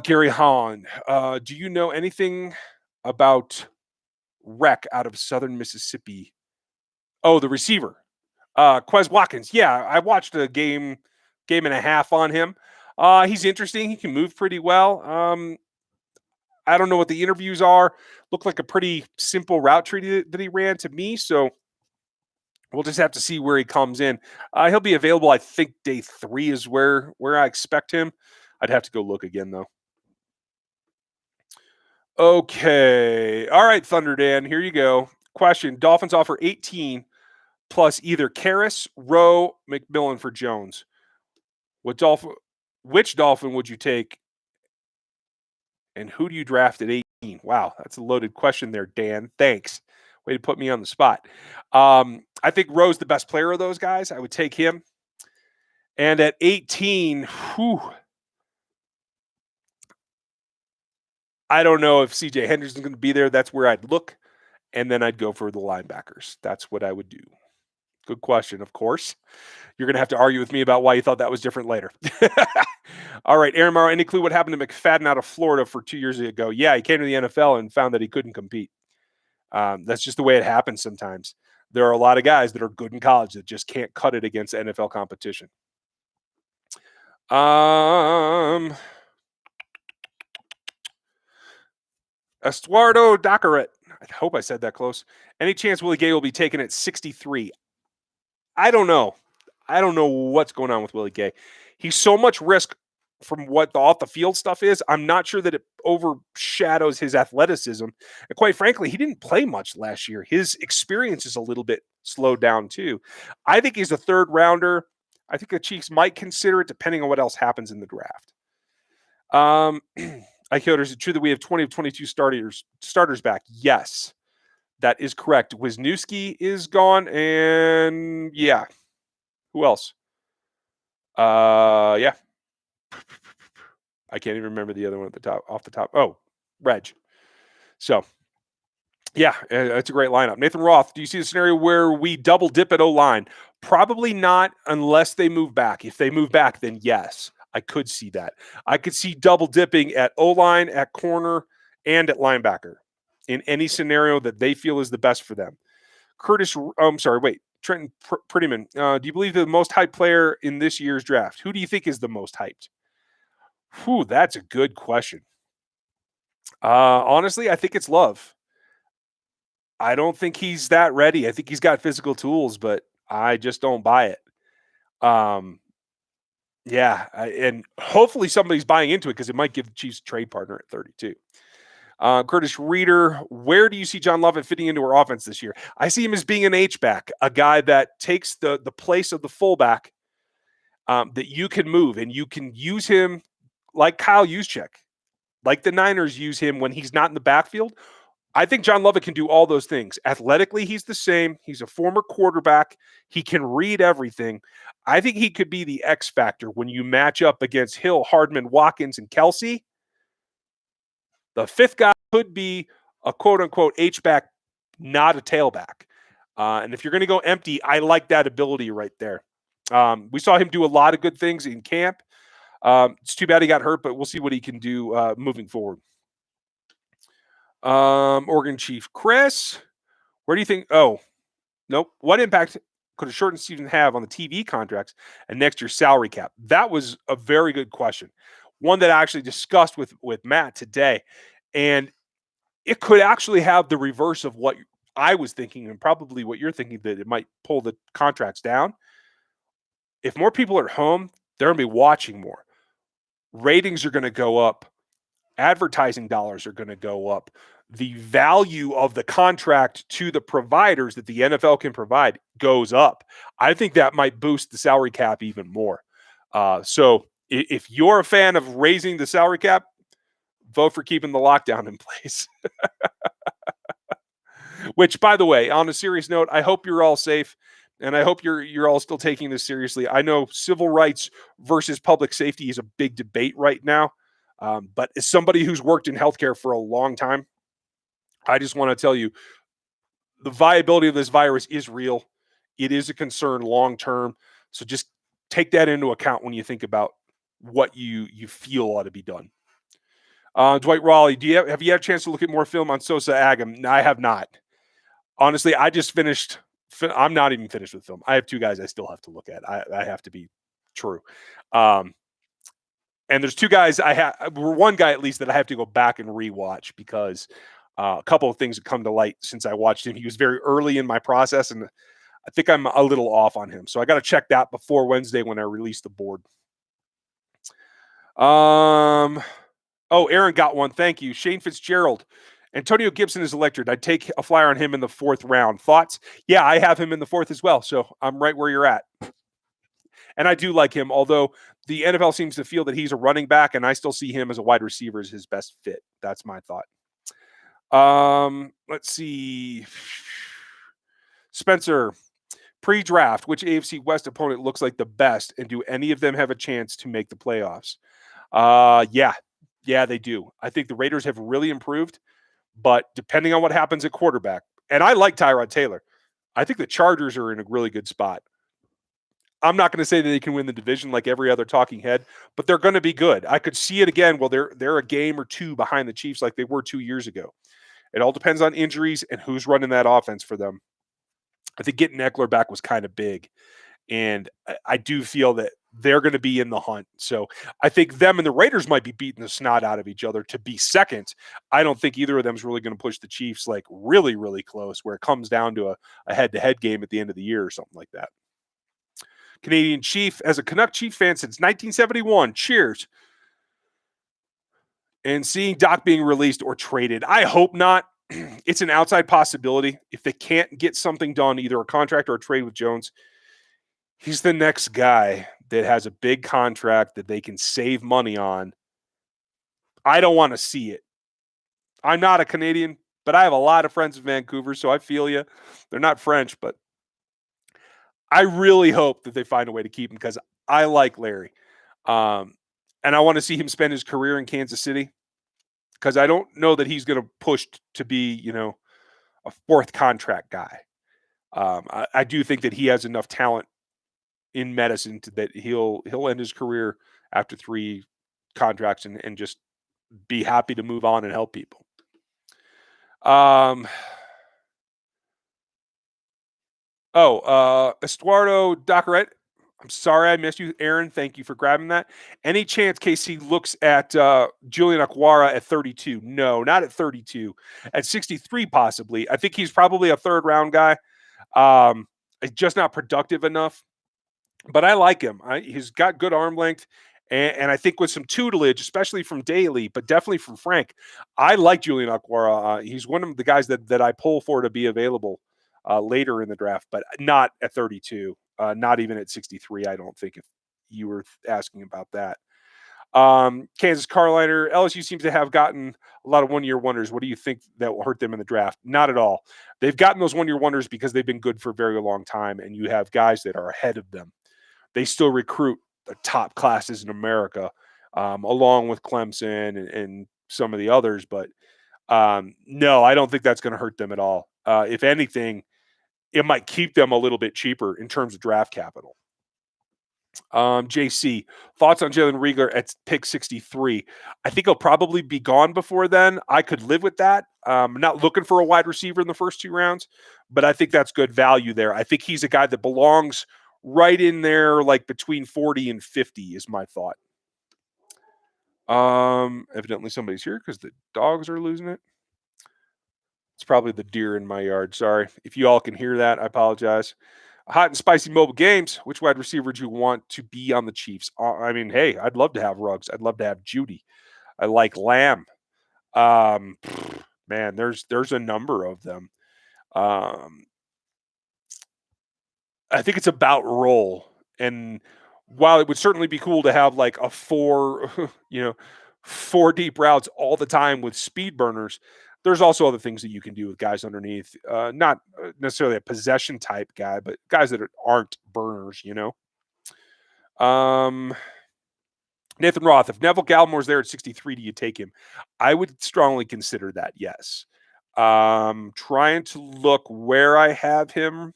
Speaker 1: Gary Hahn, do you know anything about Rec out of Southern Mississippi? Oh, the receiver, Quez Watkins. Yeah, I watched a game and a half on him. He's interesting. He can move pretty well. I don't know what the interviews are. Looked like a pretty simple route tree that he ran to me. So we'll just have to see where he comes in. He'll be available, I think, day 3 is where I expect him. I'd have to go look again, though. Okay. All right, Thunder Dan, here you go. Question. Dolphins offer 18 plus either Karras, Rowe, McMillan for Jones. Which Dolphin would you take And who do you draft at 18? Wow, that's a loaded question there, Dan. Thanks. Way to put me on the spot. I think Rowe's the best player of those guys. I would take him. And at 18, I don't know if CJ Henderson's going to be there. That's where I'd look. And then I'd go for the linebackers. That's what I would do. Good question, of course. You're going to have to argue with me about why you thought that was different later. All right, Aaron Morrow, any clue what happened to McFadden out of Florida for 2 years ago? Yeah, he came to the NFL and found that he couldn't compete. That's just the way it happens sometimes. There are a lot of guys that are good in college that just can't cut it against NFL competition. Estuardo Dacaret. I hope I said that close. Any chance Willie Gay will be taken at 63? I don't know. I don't know what's going on with Willie Gay. He's so much risk from what the off the field stuff is. I'm not sure that it overshadows his athleticism. And quite frankly, he didn't play much last year. His experience is a little bit slowed down too. I think he's a third rounder. I think the Chiefs might consider it depending on what else happens in the draft. Is it true that we have 20 of 22 starters back? Yes, that is correct. Wisniewski is gone, and yeah. Who else? Yeah. I can't even remember the other one off the top. Oh, Reg. So, yeah, it's a great lineup. Nathan Roth, do you see a scenario where we double dip at O-line? Probably not unless they move back. If they move back, then yes, I could see that. I could see double dipping at O-line, at corner, and at linebacker in any scenario that they feel is the best for them. Trenton Prettyman, do you believe the most hyped player in this year's draft? Who do you think is the most hyped? That's a good question. Honestly, I think it's Love. I don't think he's that ready. I think he's got physical tools, but I just don't buy it. And hopefully somebody's buying into it because it might give the Chiefs a trade partner at 32. Curtis Reeder, where do you see John Lovett fitting into our offense this year? I see him as being an H-back, a guy that takes the place of the fullback that you can move, and you can use him like Kyle Juszczyk, like the Niners use him when he's not in the backfield. I think John Lovett can do all those things. Athletically, he's the same. He's a former quarterback. He can read everything. I think he could be the X factor when you match up against Hill, Hardman, Watkins, and Kelsey. The fifth guy could be a quote-unquote H-back, not a tailback. And if you're going to go empty, I like that ability right there. We saw him do a lot of good things in camp. It's too bad he got hurt, but we'll see what he can do moving forward. Oregon Chief Chris, where do you think? Oh, nope. What impact could a shortened season have on the TV contracts and next year's salary cap? That was a very good question. One that I actually discussed with Matt today. And it could actually have the reverse of what I was thinking and probably what you're thinking, that it might pull the contracts down. If more people are at home, they're going to be watching more. Ratings are going to go up. Advertising dollars are going to go up. The value of the contract to the providers that the NFL can provide goes up. I think that might boost the salary cap even more. So if you're a fan of raising the salary cap, vote for keeping the lockdown in place. Which, by the way, on a serious note, I hope you're all safe, and I hope you're all still taking this seriously. I know civil rights versus public safety is a big debate right now. But as somebody who's worked in healthcare for a long time, I just want to tell you, the viability of this virus is real. It is a concern long term. So just take that into account when you think about what you feel ought to be done. Dwight Raleigh, have you had a chance to look at more film on Sosa Agam? No, I have not. Honestly, I just finished. I'm not even finished with film. I have two guys I still have to look at. I have to be true. And there's two guys one guy at least that I have to go back and rewatch because a couple of things have come to light since I watched him. He was very early in my process, and I think I'm a little off on him. So I got to check that before Wednesday when I release the board. Aaron got one. Thank you. Shane Fitzgerald. Antonio Gibson is elected. I'd take a flyer on him in the 4th round. Thoughts? Yeah, I have him in the 4th as well. So I'm right where you're at. And I do like him, although the NFL seems to feel that he's a running back, and I still see him as a wide receiver as his best fit. That's my thought. Let's see. Spencer, pre-draft, which AFC West opponent looks like the best, and do any of them have a chance to make the playoffs? Yeah, they do. I think the Raiders have really improved, but depending on what happens at quarterback, and I like Tyrod Taylor, I think the Chargers are in a really good spot. I'm not going to say that they can win the division like every other talking head, but they're going to be good. I could see it again. Well, they're a game or two behind the Chiefs like they were 2 years ago. It all depends on injuries and who's running that offense for them. I think getting Eckler back was kind of big, and I do feel that they're going to be in the hunt. So I think them and the Raiders might be beating the snot out of each other to be second. I don't think either of them is really going to push the Chiefs like really, really close where it comes down to a head-to-head game at the end of the year or something like that. Canadian Chief, as a Canuck Chief fan since 1971, cheers. And seeing Doc being released or traded, I hope not. It's an outside possibility. If they can't get something done, either a contract or a trade with Jones, he's the next guy that has a big contract that they can save money on. I don't want to see it. I'm not a Canadian, but I have a lot of friends in Vancouver, so I feel you. They're not French, but I really hope that they find a way to keep him because I like Larry. And I want to see him spend his career in Kansas City because I don't know that he's going to push to be, a fourth contract guy. I do think that he has enough talent in medicine that he'll end his career after 3 contracts and just be happy to move on and help people. Estuardo Dockeret. I'm sorry I missed you, Aaron. Thank you for grabbing that. Any chance KC looks at Julian Okwara at 32? No, not at 32. At 63, possibly. I think he's probably a third-round guy. Just not productive enough. But I like him. He's got good arm length. And I think with some tutelage, especially from Daly, but definitely from Frank, I like Julian Okwara. He's one of the guys that I pull for to be available later in the draft, but not at 32. Not even at 63, I don't think, if you were asking about that. Kansas Carolina, LSU seems to have gotten a lot of one-year wonders. What do you think that will hurt them in the draft? Not at all. They've gotten those one-year wonders because they've been good for a very long time, and you have guys that are ahead of them. They still recruit the top classes in America, along with Clemson and some of the others. But no, I don't think that's going to hurt them at all. If anything, it might keep them a little bit cheaper in terms of draft capital. JC, thoughts on Jalen Reagor at pick 63? I think he'll probably be gone before then. I could live with that. I'm not looking for a wide receiver in the first 2 rounds, but I think that's good value there. I think he's a guy that belongs right in there, like between 40 and 50 is my thought. Evidently somebody's here because the dogs are losing it. It's probably the deer in my yard. Sorry. If you all can hear that, I apologize. Hot and spicy mobile games. Which wide receiver do you want to be on the Chiefs? I mean, hey, I'd love to have Ruggs. I'd love to have Judy. I like Lamb. Man, there's a number of them. I think it's about role. And while it would certainly be cool to have like a 4 deep routes all the time with speed burners, there's also other things that you can do with guys underneath. Not necessarily a possession type guy, but guys that aren't burners, Nathan Roth, if Neville Gallimore's there at 63, do you take him? I would strongly consider that, yes. Trying to look where I have him.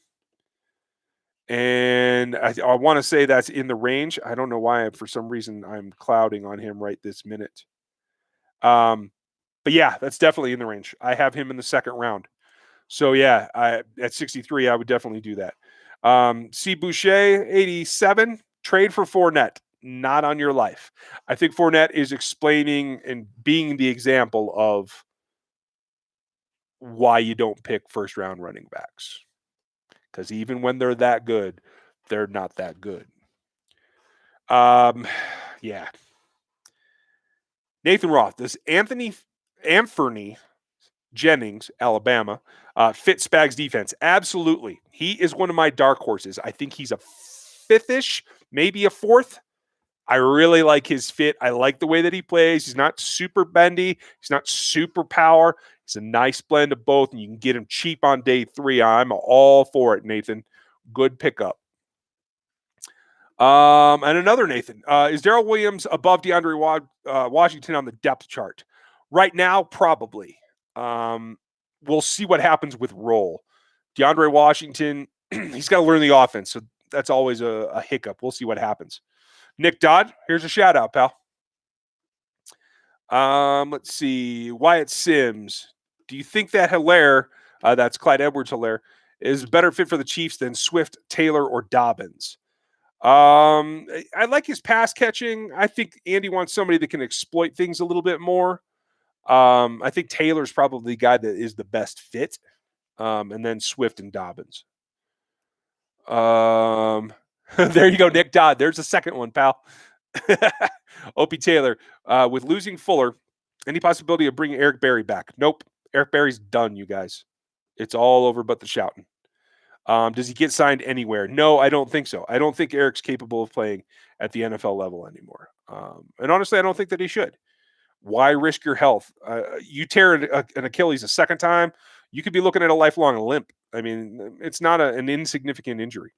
Speaker 1: And I want to say that's in the range. I don't know why, for some reason, I'm clouding on him right this minute. But yeah, that's definitely in the range. I have him in the 2nd round. So yeah, at 63, I would definitely do that. C. Boucher, 87, trade for Fournette. Not on your life. I think Fournette is explaining and being the example of why you don't pick first-round running backs. Because even when they're that good, they're not that good. Yeah. Nathan Roth, does Anthony Jennings, Alabama, fit Spags' defense? Absolutely. He is one of my dark horses. I think he's a fifth-ish, maybe a fourth. I really like his fit. I like the way that he plays. He's not super bendy. He's not super power. He's a nice blend of both, and you can get him cheap on day 3. I'm all for it, Nathan. Good pickup. And another Nathan. Is Darrell Williams above DeAndre Washington on the depth chart? Right now, probably. We'll see what happens with role. DeAndre Washington, he's got to learn the offense, so that's always a hiccup. We'll see what happens. Nick Dodd, here's a shout out, pal. Let's see. Wyatt Sims. Do you think that Hilaire, that's Clyde Edwards-Hilaire, is a better fit for the Chiefs than Swift, Taylor, or Dobbins? I like his pass catching. I think Andy wants somebody that can exploit things a little bit more. I think Taylor's probably the guy that is the best fit. And then Swift and Dobbins. There you go, Nick Dodd. There's the second one, pal. Opie Taylor. With losing Fuller, any possibility of bringing Eric Berry back? Nope. Eric Berry's done, you guys. It's all over but the shouting. Does he get signed anywhere? No, I don't think so. I don't think Eric's capable of playing at the NFL level anymore. And honestly, I don't think that he should. Why risk your health? You tear an Achilles a second time, you could be looking at a lifelong limp. I mean, it's not an insignificant injury.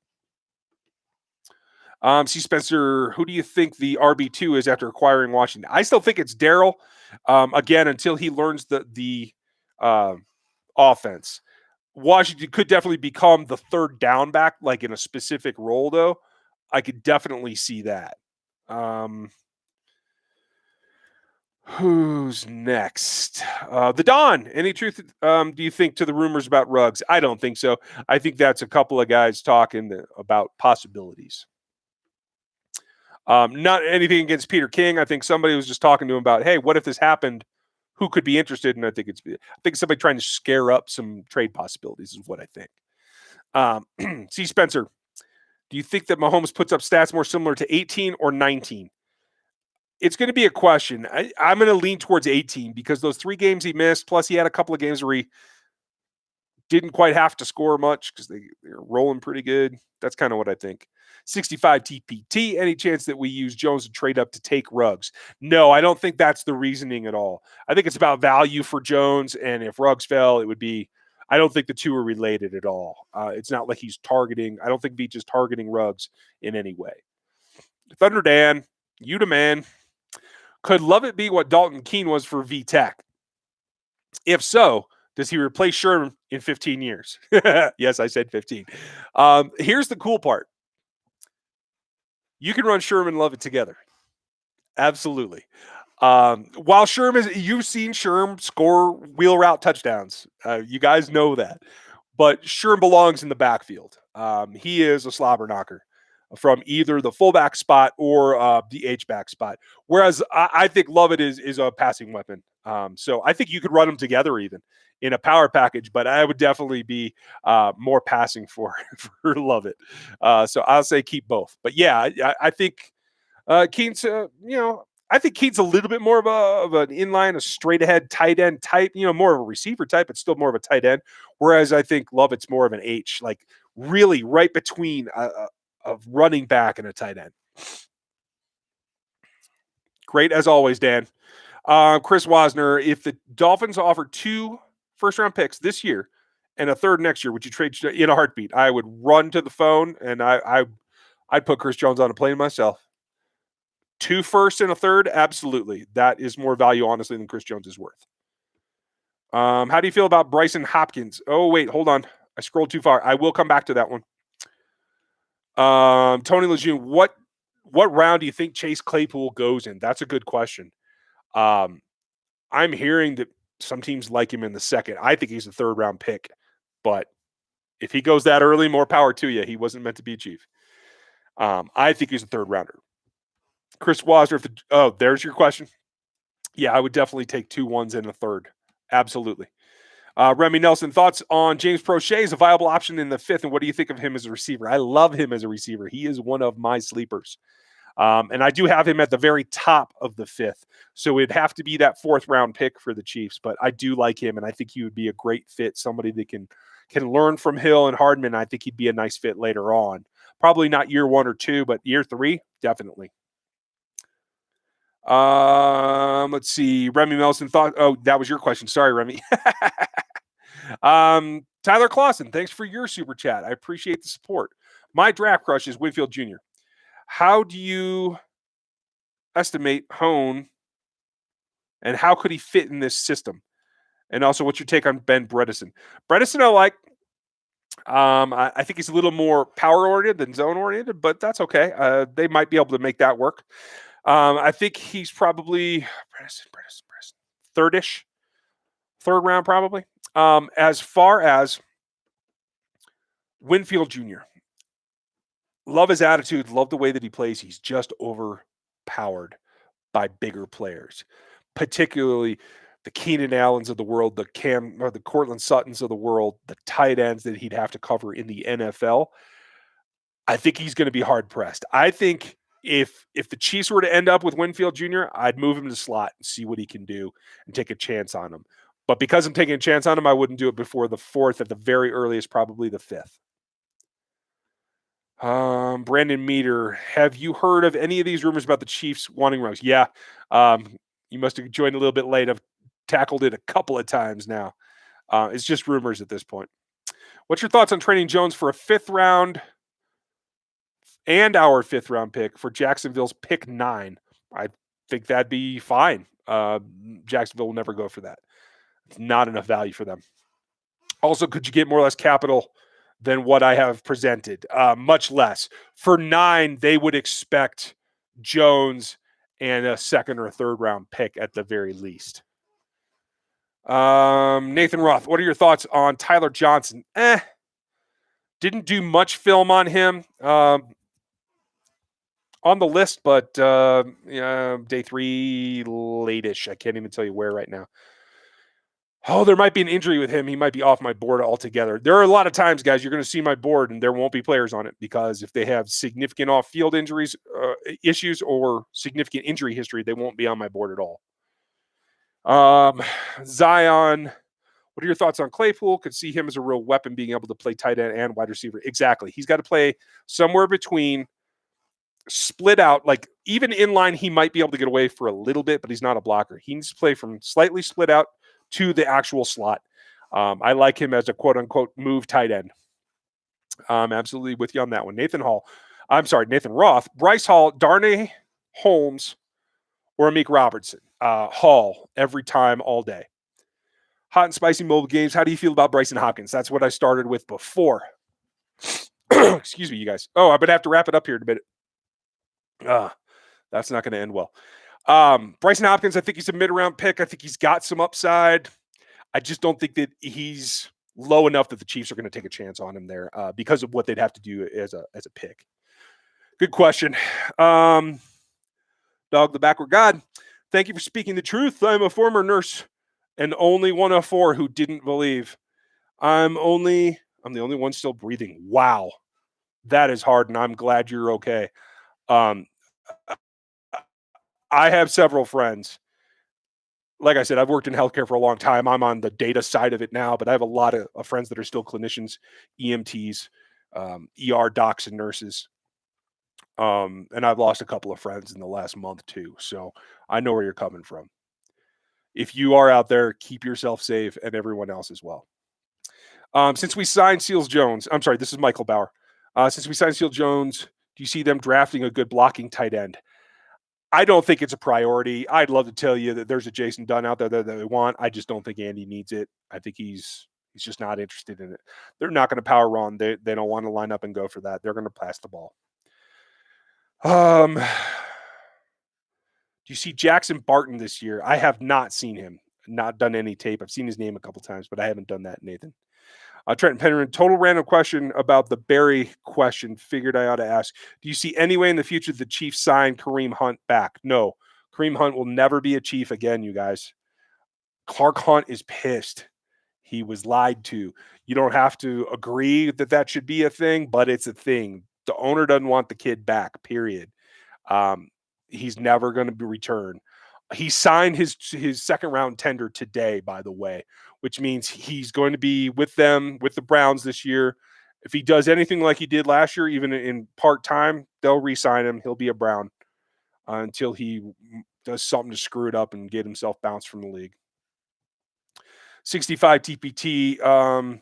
Speaker 1: C. Spencer, who do you think the RB2 is after acquiring Washington? I still think it's Darrell. Again, until he learns the offense. Washington could definitely become the third down back, like in a specific role, though. I could definitely see that. Who's next? The Don. Any truth, do you think, to the rumors about Ruggs? I don't think so. I think that's a couple of guys talking about possibilities. Not anything against Peter King. I think somebody was just talking to him about, hey, what if this happened? Who could be interested? And I think somebody trying to scare up some trade possibilities is what I think. C. Spencer, do you think that Mahomes puts up stats more similar to 18 or 19? It's going to be a question. I'm going to lean towards 18 because those 3 games he missed, plus he had a couple of games where he didn't quite have to score much because they're rolling pretty good. That's kind of what I think. 65 TPT. Any chance that we use Jones to trade up to take Ruggs? No, I don't think that's the reasoning at all. I think it's about value for Jones, and if Ruggs fell, it would be. I don't think the two are related at all. It's not like he's targeting. I don't think Veach is targeting Ruggs in any way. Thunder Dan, you demand. Could Lovett be what Dalton Keene was for VTech? If so, does he replace Sherman in 15 years? Yes, I said 15. Here's the cool part. You can run Sherman and Lovett together. Absolutely. While you've seen Sherm score wheel route touchdowns. You guys know that. But Sherm belongs in the backfield. He is a slobber knocker from either the fullback spot or the H-back spot. Whereas I think Lovett is a passing weapon. So I think you could run them together even in a power package, but I would definitely be more passing for Lovett. So I'll say keep both. But yeah, I think Keene's, I think Keene's a little bit more of an inline, a straight ahead tight end type, more of a receiver type, but still more of a tight end. Whereas I think Lovett's more of an H, like really right between a running back and a tight end. Great as always, Dan. Chris Wasner, if the Dolphins offer 2 first-round picks this year and a third next year, would you trade in a heartbeat? I would run to the phone and I'd put Chris Jones on a plane myself. 2 firsts and a third, absolutely. That is more value, honestly, than Chris Jones is worth. How do you feel about Bryson Hopkins? Oh, wait, hold on. I scrolled too far. I will come back to that one. Tony Lejeune, what round do you think Chase Claypool goes in? That's a good question. I'm hearing that some teams like him in the second. I think he's a 3rd-round pick, but if he goes that early, more power to you. He wasn't meant to be chief. I think he's a 3rd-rounder. Chris Wasner, there's your question. Yeah, I would definitely take 2 1s and a third. Absolutely. Remy Nelson, thoughts on James Prochet as a viable option in the 5th, and what do you think of him as a receiver? I love him as a receiver. He is one of my sleepers. And I do have him at the very top of the 5th. So it'd have to be that 4th-round pick for the Chiefs. But I do like him, and I think he would be a great fit, somebody that can learn from Hill and Hardman. I think he'd be a nice fit later on. Probably not year 1 or 2, but year 3, definitely. Let's see. Remy Melson thought. Oh, that was your question. Sorry, Remy. Tyler Clausen, thanks for your super chat. I appreciate the support. My draft crush is Winfield Jr. How do you estimate Hone, and how could he fit in this system? And also, what's your take on Ben Bredesen? Bredesen, I like. I think he's a little more power-oriented than zone-oriented, but that's okay. They might be able to make that work. I think he's probably third round probably. As far as Winfield Jr., love his attitude, love the way that he plays. He's just overpowered by bigger players, particularly the Keenan Allens of the world, the Cortland Suttons of the world, the tight ends that he'd have to cover in the NFL. I think he's going to be hard pressed. I think if the Chiefs were to end up with Winfield Jr., I'd move him to slot and see what he can do and take a chance on him. But because I'm taking a chance on him, I wouldn't do it before the 4th, at the very earliest, probably the 5th. Brandon Meter, have you heard of any of these rumors about the Chiefs wanting Ruggs? Yeah. You must have joined a little bit late. I've tackled it a couple of times now. It's just rumors at this point. What's your thoughts on trading Jones for a 5th round and our 5th round pick for Jacksonville's pick 9? I think that'd be fine. Jacksonville will never go for that. It's not enough value for them. Also, could you get more or less capital than what I have presented? Much less. For 9, they would expect Jones and a 2nd or 3rd round pick at the very least. Nathan Roth, what are your thoughts on Tyler Johnson? Didn't do much film on him on the list, but day 3 late-ish. I can't even tell you where right now. Oh, there might be an injury with him. He might be off my board altogether. There are a lot of times, guys, you're going to see my board and there won't be players on it because if they have significant off-field injuries, issues, or significant injury history, they won't be on my board at all. Zion, what are your thoughts on Claypool? Could see him as a real weapon, being able to play tight end and wide receiver. Exactly. He's got to play somewhere between split out. Like even in line, he might be able to get away for a little bit, but he's not a blocker. He needs to play from slightly split out to the actual slot. I like him as a quote unquote move tight end. Absolutely with you on that one. Nathan Roth, Bryce Hall, Darnay Holmes, or Amik Robertson. Hall every time, all day. Hot and spicy mobile games. How do you feel about Bryson Hopkins? That's what I started with before. Excuse me, you guys. Oh, I'm going to have to wrap it up here in a minute. That's not going to end well. Bryson Hopkins, I think he's a mid-round pick. I think he's got some upside. I just don't think that he's low enough that the Chiefs are going to take a chance on him there because of what they'd have to do as a pick. Good question. Dog the Backward God, thank you for speaking the truth. I'm a former nurse and only one of 4 who didn't believe. I'm the only one still breathing. Wow. That is hard, and I'm glad you're okay. I have several friends. Like I said, I've worked in healthcare for a long time. I'm on the data side of it now, but I have a lot of friends that are still clinicians, EMTs, ER docs, and nurses. And I've lost a couple of friends in the last month too. So I know where you're coming from. If you are out there, keep yourself safe and everyone else as well. Since we signed Seals Jones, I'm sorry, this is Michael Bauer. Since we signed Seals Jones, do you see them drafting a good blocking tight end? I don't think it's a priority. I'd love to tell you that there's a Jason Dunn out there that they want. I just don't think Andy needs it. I think he's just not interested in it. They're not going to power run. They don't want to line up and go for that. They're going to pass the ball. Do you see Jackson Barton this year? I have not seen him. Not done any tape. I've seen his name a couple times, but I haven't done that, Nathan. Trenton Pennerin, total random question about the Barry question. Figured I ought to ask. Do you see any way in the future the Chiefs sign Kareem Hunt back? No. Kareem Hunt will never be a Chief again, you guys. Clark Hunt is pissed. He was lied to. You don't have to agree that that should be a thing, but it's a thing. The owner doesn't want the kid back, period. He's never going to be returned. He signed his second round tender today, by the way, which means he's going to be with them, with the Browns this year, If he does anything like he did last year, even in part-time, they'll re-sign him. He'll be a Brown until he does something to screw it up and get himself bounced from the league. 65 TPT.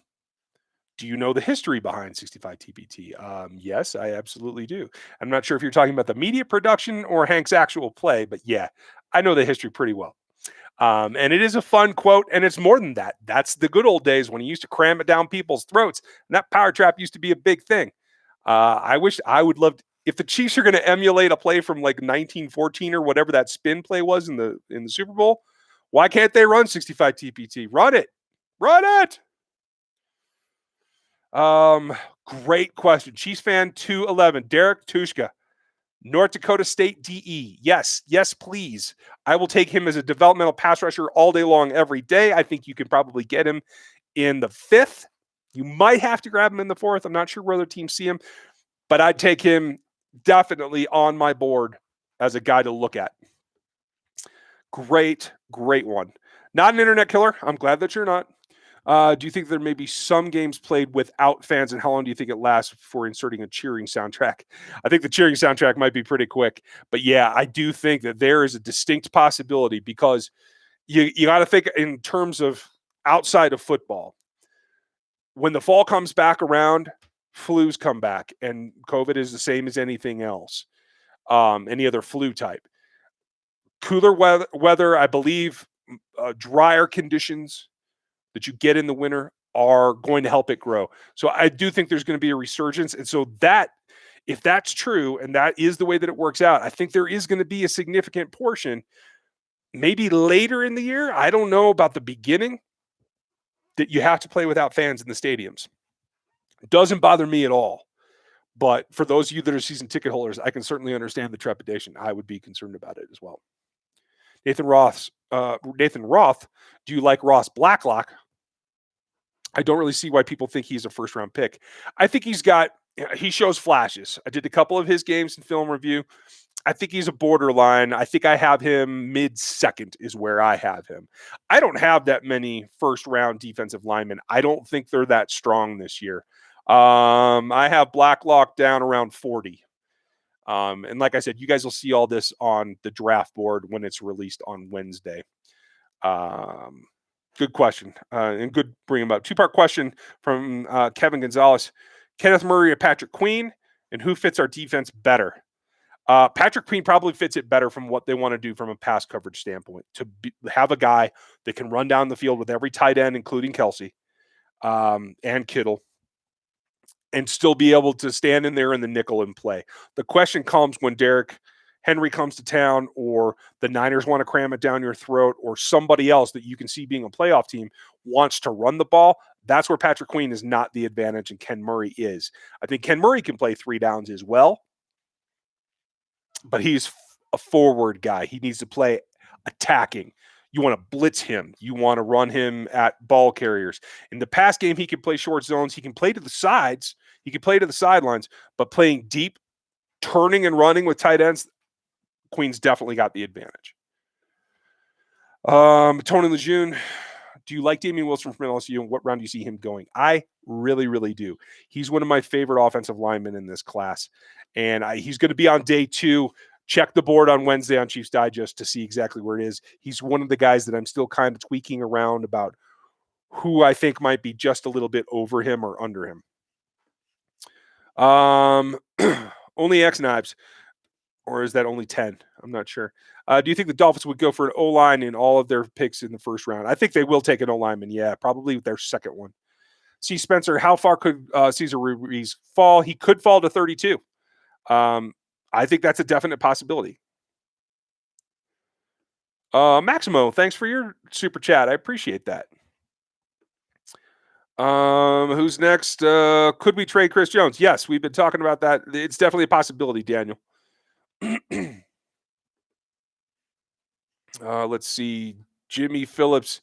Speaker 1: Do you know the history behind 65 TPT? Yes, I absolutely do. I'm not sure if you're talking about the media production or Hank's actual play, but yeah, I know the history pretty well. And it is a fun quote, and it's more than that. That's the good old days when he used to cram it down people's throats, and that power trap used to be a big thing. I wish I would love if the Chiefs are going to emulate a play from like 1914 or whatever that spin play was in the Super Bowl. Why can't they run 65 TPT? Run it, run it. Great question. Chiefs fan 211, Derek Tushka, North Dakota State DE. Yes, please. I will take him as a developmental pass rusher all day long, every day. I think you can probably get him in the 5th. You might have to grab him in the 4th. I'm not sure where other teams see him, but I'd take him definitely on my board as a guy to look at. Great one. Not an internet killer. I'm glad that you're not. Do you think there may be some games played without fans, and how long do you think it lasts before inserting a cheering soundtrack? I think the cheering soundtrack might be pretty quick. But yeah, I do think that there is a distinct possibility because you got to think in terms of outside of football. When the fall comes back around, flus come back, and COVID is the same as anything else, any other flu type. Cooler weather, I believe, drier conditions that you get in the winter are going to help it grow. So I do think there's going to be a resurgence. And so that, if that's true, and that is the way that it works out, I think there is going to be a significant portion, maybe later in the year, I don't know about the beginning, that you have to play without fans in the stadiums. It doesn't bother me at all. But for those of you that are season ticket holders, I can certainly understand the trepidation. I would be concerned about it as well. Nathan Roth, do you like Ross Blacklock? I don't really see why people think he's a first-round pick. I think he shows flashes. I did a couple of his games in film review. I think he's a borderline. I think I have him mid-second is where I have him. I don't have that many first-round defensive linemen. I don't think they're that strong this year. I have Blacklock down around 40. And like I said, you guys will see all this on the draft board when it's released on Wednesday. Good question. And good bring him up. 2-part question from Kevin Gonzalez. Kenneth Murray or Patrick Queen, and who fits our defense better? Patrick Queen probably fits it better from what they want to do from a pass coverage standpoint, to have a guy that can run down the field with every tight end, including Kelsey and Kittle, and still be able to stand in there in the nickel and play. The question comes when Derrick Henry comes to town, or the Niners want to cram it down your throat, or somebody else that you can see being a playoff team wants to run the ball. That's where Patrick Queen is not the advantage, and Ken Murray is. I think Ken Murray can play 3 downs as well, but he's a forward guy. He needs to play attacking. You want to blitz him. You want to run him at ball carriers. In the pass game, he can play short zones. He can play to the sides. He can play to the sidelines, but playing deep, turning and running with tight ends, Queen's definitely got the advantage. Tony Lejeune, do you like Damian Wilson from LSU, and what round do you see him going? I really, really do. He's one of my favorite offensive linemen in this class, and he's going to be on day 2. Check the board on Wednesday on Chiefs Digest to see exactly where it is. He's one of the guys that I'm still kind of tweaking around about who I think might be just a little bit over him or under him. Only X Knives. Or is that only 10? I'm not sure. Do you think the Dolphins would go for an O-line in all of their picks in the first round? I think they will take an O-lineman, yeah, probably their second one. C. Spencer, how far could Cesar Ruiz fall? He could fall to 32. I think that's a definite possibility. Maximo, thanks for your super chat. I appreciate that. Who's next? Could we trade Chris Jones? Yes, we've been talking about that. It's definitely a possibility, Daniel. Let's see. Jimmy Phillips.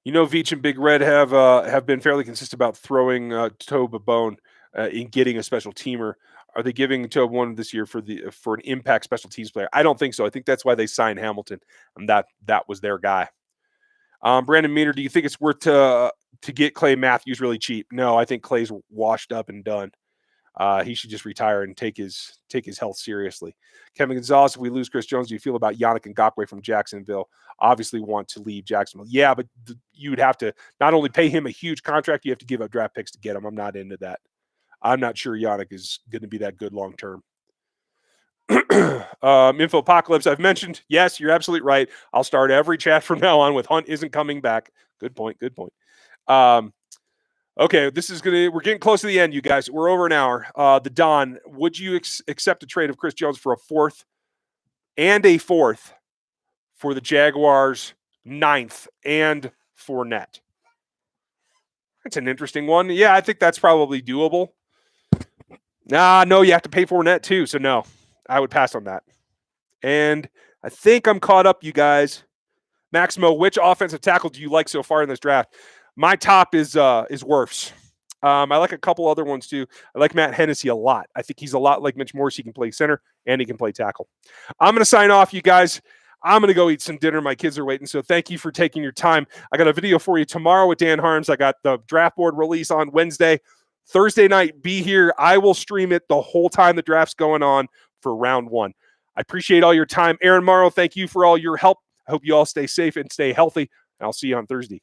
Speaker 1: You know, Veach and Big Red have been fairly consistent about throwing Tobe a bone in getting a special teamer. Are they giving Tobe one this year for an impact special teams player? I don't think so. I think that's why they signed Hamilton, and that was their guy. Brandon Meaner, do you think it's worth to get Clay Matthews really cheap. No, I think Clay's washed up and done. He should just retire and take his health seriously. Kevin Gonzalez, if we lose Chris Jones, do you feel about Yannick Ngakoue from Jacksonville? Obviously want to leave Jacksonville. Yeah, but you'd have to not only pay him a huge contract, you have to give up draft picks to get him. I'm not into that. I'm not sure Yannick is going to be that good long term. Info Apocalypse, I've mentioned. Yes, you're absolutely right. I'll start every chat from now on with Hunt isn't coming back. Good point. Okay, we're getting close to the end, you guys. We're over an hour. The Don, would you accept a trade of Chris Jones for a fourth for the Jaguars' 9th and Fournette? That's an interesting one. Yeah, I think that's probably doable. No, you have to pay Fournette too, so no. I would pass on that. And I think I'm caught up, you guys. Maximo, which offensive tackle do you like so far in this draft? My top is Wirfs. I like a couple other ones too. I like Matt Hennessy a lot. I think he's a lot like Mitch Morse. He can play center and he can play tackle. I'm going to sign off, you guys. I'm going to go eat some dinner. My kids are waiting. So thank you for taking your time. I got a video for you tomorrow with Dan Harms. I got the draft board release on Wednesday. Thursday night, be here. I will stream it the whole time the draft's going on for round 1. I appreciate all your time. Aaron Morrow, thank you for all your help. I hope you all stay safe and stay healthy. I'll see you on Thursday.